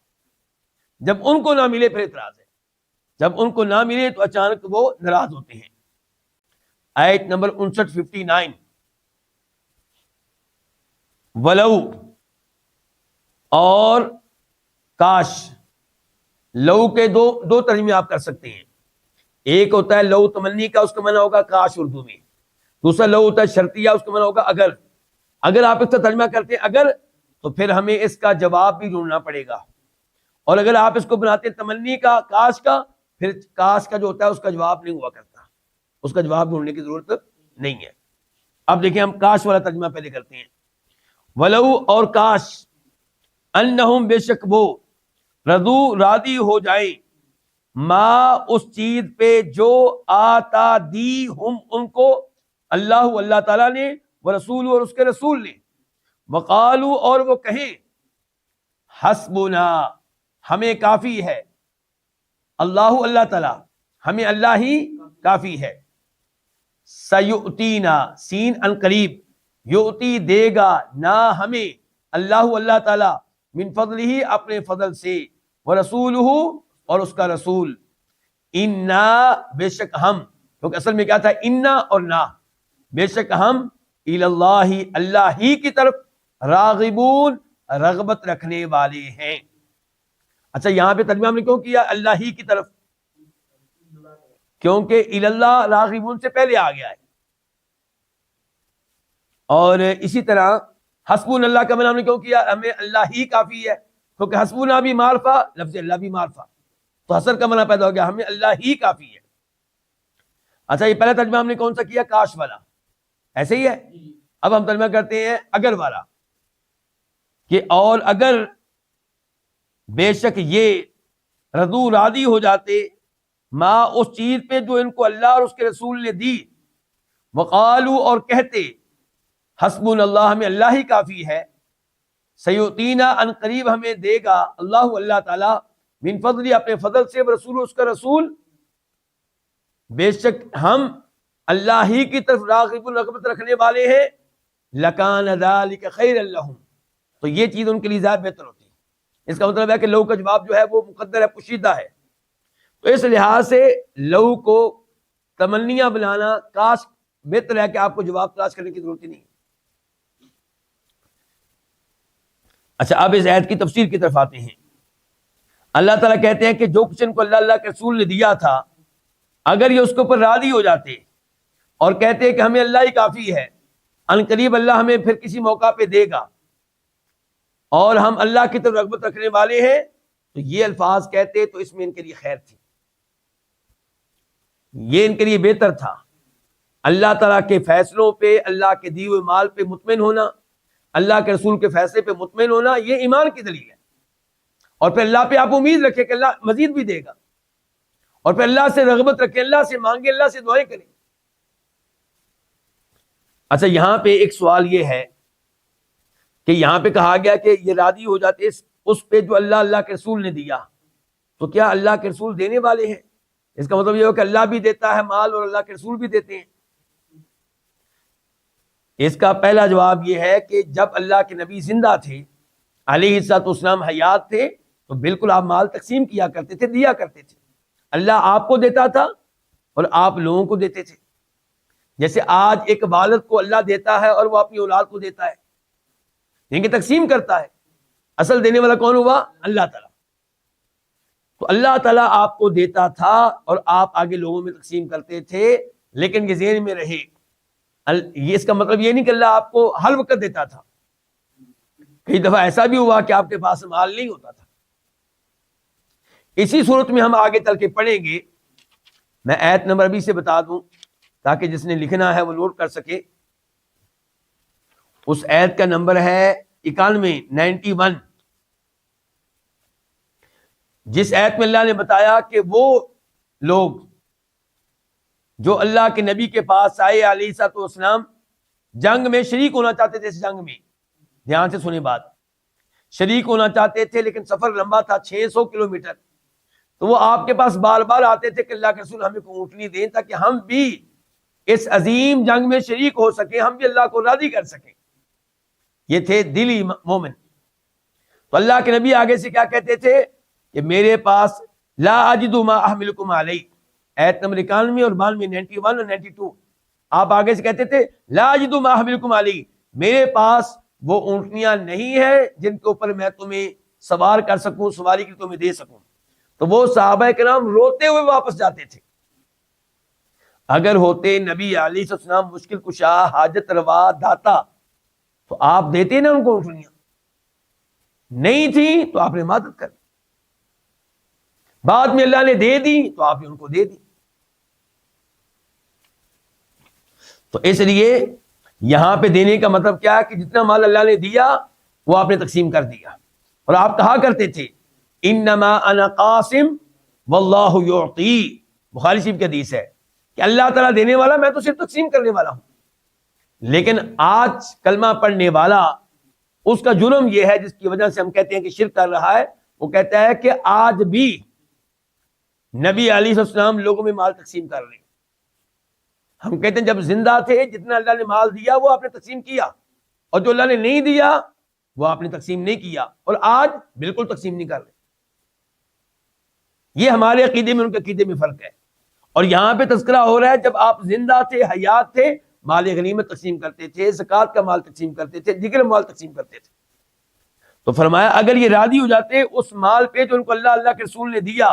جب ان کو نہ ملے پھر اعتراض ہے، جب ان کو نہ ملے تو اچانک وہ ناراض ہوتے ہیں۔ آیت نمبر 59 ولو، اور کاش، لو کے دو ترجمے آپ کر سکتے ہیں۔ ایک ہوتا ہے لو تمنی کا، اس کا معنی ہوگا کاش اردو میں۔ دوسرا لو ہوتا ہے شرطیہ، اس کا معنی ہوگا اگر۔ اگر آپ اس کا ترجمہ کرتے ہیں اگر، تو پھر ہمیں اس کا جواب بھی ڈھونڈنا پڑے گا، اور اگر آپ اس کو بناتے ہیں تمنی کا، کاش کا، پھر کاش کا جو ہوتا ہے اس کا جواب نہیں ہوا کرتا، اس کا جواب ڈھونڈنے کی ضرورت نہیں ہے۔ اب دیکھیں ہم کاش والا ترجمہ پہلے کرتے ہیں۔ ولو، اور کاش، انہم، بے شک وہ، رضو، راضی ہو جائیں، ما، اس چیز پہ جو آتا دی ہم، ان کو، اللہ تعالیٰ نے، ورسول، اور اس کے رسول نے، وقالو، اور وہ کہیں، حسبنا، ہمیں کافی ہے، اللہ تعالیٰ، ہمیں اللہ ہی کافی ہے، سیؤتینا، سین ان قریب، یؤتی، دے گا، نہ ہمیں، اللہ تعالیٰ، من فضلہ، اپنے فضل سے، ورسولہ، اور اس کا رسول، انا، بے شک ہم، کیونکہ اصل میں کیا تھا، انا اور نا، بے شک ہم، اللہ، اللہ ہی کی طرف، راغبون، رغبت رکھنے والے ہیں۔ اچھا، یہاں پہ ترجمہ ہم نے کیوں کیا اللہ ہی کی طرف؟ کیونکہ اللہ راغبون سے پہلے آ گیا ہے۔ اور اسی طرح حسبون اللہ کا معنی ہم نے کیوں کیا؟ ہمیں اللہ ہی کافی ہے، کیونکہ حسبنا بھی معرفہ، لفظ اللہ بھی معرفہ، تو حسر کا معنی پیدا ہو گیا، ہمیں اللہ ہی کافی ہے۔ اچھا، یہ پہلا ترجمہ ہم نے کون سا کیا؟ کاش والا، ایسے ہی ہے۔ اب ہم ترجمہ کرتے ہیں اگر والا، کہ اور اگر، بے شک یہ، رضو، راضی ہو جاتے، ما، اس چیز پہ جو ان کو اللہ اور اس کے رسول نے دی، وقالو، اور کہتے، حسبنا اللہ، ہمیں اللہ ہی کافی ہے، سیؤتینا، ان قریب ہمیں دے گا، اللہ تعالیٰ، من فضلی، اپنے فضل سے، رسول، اس کا رسول، بے شک ہم اللہ ہی کی طرف راغب الرغبت رکھنے والے ہیں، لکان ذالک خیر لہم، تو یہ چیز ان کے لیے زیادہ بہتر ہوتی ہے۔ اس کا مطلب ہے کہ لو کا جواب جو ہے وہ مقدر ہے، پوشیدہ ہے، تو اس لحاظ سے لو کو تمنیاں بنانا کاش بہتر ہے کہ آپ کو جواب تلاش کرنے کی ضرورت ہی نہیں۔ اچھا، اب اس آیت کی تفسیر کی طرف آتے ہیں۔ اللہ تعالیٰ کہتے ہیں کہ جو کچھ ان کو اللہ کے رسول نے دیا تھا، اگر یہ اس کے اوپر راضی ہو جاتے اور کہتے کہ ہمیں اللہ ہی کافی ہے، ان قریب اللہ ہمیں پھر کسی موقع پہ دے گا اور ہم اللہ کی طرف رغبت رکھنے والے ہیں، تو یہ الفاظ کہتے تو اس میں ان کے لیے خیر تھی، یہ ان کے لیے بہتر تھا۔ اللہ تعالیٰ کے فیصلوں پہ، اللہ کے دیے ہوئے مال پہ مطمئن ہونا، اللہ کے رسول کے فیصلے پہ مطمئن ہونا، یہ ایمان کی دلیل ہے۔ اور پھر اللہ پہ آپ امید رکھیں کہ اللہ مزید بھی دے گا، اور پھر اللہ سے رغبت رکھیں، اللہ سے مانگیں، اللہ سے دعائیں کریں۔ اچھا، یہاں پہ ایک سوال یہ ہے کہ یہاں پہ کہا گیا کہ یہ راضی ہو جاتے اس پہ جو اللہ کے رسول نے دیا، تو کیا اللہ کے رسول دینے والے ہیں؟ اس کا مطلب یہ ہو کہ اللہ بھی دیتا ہے مال اور اللہ کے رسول بھی دیتے ہیں۔ اس کا پہلا جواب یہ ہے کہ جب اللہ کے نبی زندہ تھے، علیہ الصلوۃ والسلام حیات تھے، تو بالکل آپ مال تقسیم کیا کرتے تھے، دیا کرتے تھے۔ اللہ آپ کو دیتا تھا اور آپ لوگوں کو دیتے تھے۔ جیسے آج ایک والد کو اللہ دیتا ہے اور وہ اپنی اولاد کو دیتا ہے، یعنی کہ تقسیم کرتا ہے۔ اصل دینے والا کون ہوا؟ اللہ تعالیٰ۔ تو اللہ تعالیٰ آپ کو دیتا تھا اور آپ آگے لوگوں میں تقسیم کرتے تھے، لیکن یہ ذہن میں رہے، یہ اس کا مطلب یہ نہیں کہ اللہ آپ کو ہر وقت دیتا تھا۔ کئی دفعہ ایسا بھی ہوا کہ آپ کے پاس مال نہیں ہوتا تھا۔ اسی صورت میں ہم آگے چل کے پڑھیں گے۔ میں آیت نمبر ابھی سے بتا دوں تاکہ جس نے لکھنا ہے وہ نوٹ کر سکے۔ اس آیت کا نمبر ہے 91 جس آیت میں اللہ نے بتایا کہ وہ لوگ جو اللہ کے نبی کے پاس آئے علیہ الصلوۃ والسلام، جنگ میں شریک ہونا چاہتے تھے۔ اس جنگ میں دھیان سے سنیں بات، شریک ہونا چاہتے تھے، لیکن سفر لمبا تھا، 600 کلومیٹر۔ تو وہ آپ کے پاس بار بار آتے تھے کہ اللہ کے رسول ہمیں کوئی اونٹنی دیں تاکہ ہم بھی اس عظیم جنگ میں شریک ہو سکیں، ہم بھی اللہ کو راضی کر سکیں۔ یہ تھے دلی مومن۔ تو اللہ کے نبی آگے سے کیا کہتے تھے کہ میرے پاس لا اجد ما احملکم علیہ، آیت نمبر 91 اور 92، 91 اور 92۔ آپ آگے سے کہتے تھے لا اجد ما احملکم علیہ، میرے پاس وہ اونٹنیاں نہیں ہیں جن کے اوپر میں تمہیں سوار کر سکوں، سواری کی تمہیں دے سکوں۔ تو وہ صحابہ کرام روتے ہوئے واپس جاتے تھے۔ اگر ہوتے نبی علیہ السلام مشکل کشا، حاجت روا، داتا، تو آپ دیتے نا ان کو اونٹنیاں۔ نہیں تھی تو آپ نے مدد کر، بعد میں اللہ نے دے دی تو آپ نے ان کو دے دی۔ تو اس لیے یہاں پہ دینے کا مطلب کیا ہے کہ جتنا مال اللہ نے دیا وہ آپ نے تقسیم کر دیا۔ اور آپ کہا کرتے تھے انما انا قاسم واللہ یعطی، بخاری شریف کی حدیث ہے کہ اللہ تعالیٰ دینے والا، میں تو صرف تقسیم کرنے والا ہوں۔ لیکن آج کلمہ پڑھنے والا، اس کا جرم یہ ہے جس کی وجہ سے ہم کہتے ہیں کہ شرک کر رہا ہے، وہ کہتا ہے کہ آج بھی نبی علیہ السلام لوگوں میں مال تقسیم کر رہے ہیں۔ ہم کہتے ہیں جب زندہ تھے جتنا اللہ نے مال دیا وہ آپ نے تقسیم کیا، اور جو اللہ نے نہیں دیا وہ آپ نے تقسیم نہیں کیا، اور آج بالکل تقسیم نہیں کر رہے۔ یہ ہمارے عقیدے میں ان کے عقیدے میں فرق ہے۔ اور یہاں پہ تذکرہ ہو رہا ہے جب آپ زندہ تھے، حیات تھے، مال غنیمت تقسیم کرتے تھے، زکوٰۃ کا مال تقسیم کرتے تھے، دیگر مال تقسیم کرتے تھے۔ تو فرمایا اگر یہ راضی ہو جاتے اس مال پہ جو ان کو اللہ کے رسول نے دیا،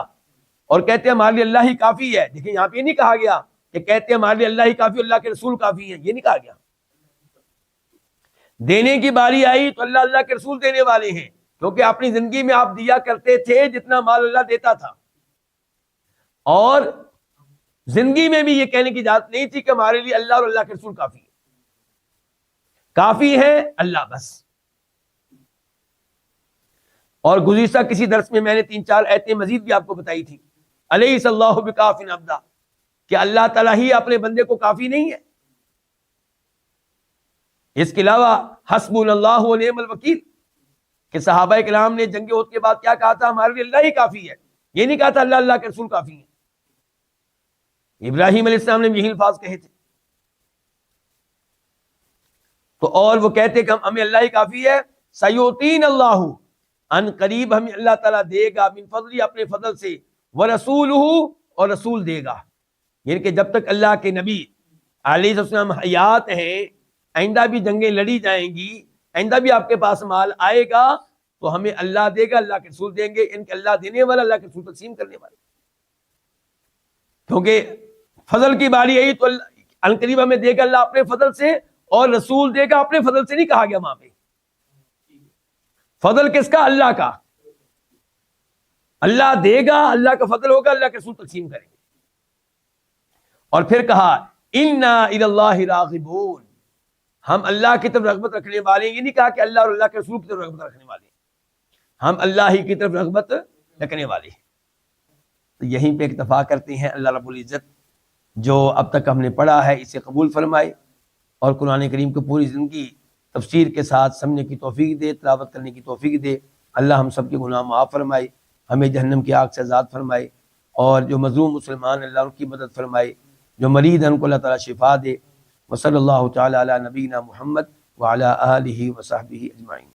اور کہتے ہیں ہمارے لیے اللہ ہی کافی ہے۔ دیکھیں یہاں پہ یہ نہیں کہا گیا کہ کہتے ہیں ہمارے لیے اللہ ہی کافی، اللہ کے رسول کافی ہیں، یہ نہیں کہا گیا۔ دینے کی باری آئی تو اللہ کے رسول دینے والے ہیں، کیونکہ اپنی زندگی میں آپ دیا کرتے تھے جتنا مال اللہ دیتا تھا، اور زندگی میں بھی یہ کہنے کی اجازت نہیں تھی کہ ہمارے لیے اللہ اور اللہ کے رسول کافی ہے، کافی ہے اللہ بس۔ اور گزشتہ کسی درس میں میں نے 3-4 آیتیں مزید بھی آپ کو بتائی تھی، الیس اللہ بکاف عبدہ، کہ اللہ تعالیٰ ہی اپنے بندے کو کافی نہیں ہے۔ اس کے علاوہ حسبنا اللہ و نعم الوکیل، کہ صحابہ کرام نے جنگ احد کے بعد کیا کہا تھا؟ ہمارے لیے اللہ ہی کافی ہے، یہ نہیں کہا تھا اللہ کے رسول کافی ہیں۔ ابراہیم علیہ السلام نے بھی یہی الفاظ کہے تھے. تو اور وہ کہتے کہ ہمیں اللہ ہی کافی ہے. سیؤتین اللہ، ان قریب ہمیں اللہ تعالیٰ دے گا، من فضلی اپنے فضل سے، ورسولہ اور رسول دے گا. یعنی کہ جب تک اللہ کے نبی علیہ السلام حیات ہیں، آئندہ بھی جنگیں لڑی جائیں گی، آئندہ بھی آپ کے پاس مال آئے گا، تو ہمیں اللہ دے گا، اللہ کے رسول دیں گے. ان کے اللہ دینے والا، اللہ کے رسول تقسیم کرنے والا. کیونکہ فضل کی باری آئی تو ان قریب ہمیں دے گا اللہ اپنے فضل سے، اور رسول دے گا اپنے فضل سے. نہیں کہا گیا وہاں پہ. فضل کس کا؟ اللہ کا. اللہ دے گا، اللہ کا فضل ہوگا، اللہ کے رسول تقسیم کریں گے. اور پھر کہا انا الی اللہ راغبون، ہم اللہ کی طرف رغبت رکھنے والے ہیں. یہ نہیں کہا کہ اللہ اور اللہ کے رسول کی طرف رغبت رکھنے والے ہیں، ہم اللہ ہی کی طرف رغبت رکھنے والے ہیں. تو یہیں پہ اکتفا کرتے ہیں. اللہ رب العزت جو اب تک ہم نے پڑھا ہے اسے قبول فرمائے، اور قرآن کریم کو پوری زندگی تفسیر کے ساتھ سمجھنے کی توفیق دے، تلاوت کرنے کی توفیق دے. اللہ ہم سب کے گناہ معاف فرمائے، ہمیں جہنم کی آگ سے آزاد فرمائے، اور جو مظلوم مسلمان اللہ ان کی مدد فرمائے، جو مریض ہیں ان کو اللہ تعالیٰ شفا دے. وصلی اللہ تعالیٰ علی نبینا محمد وعلی آلہ وصحبہ اجمعین.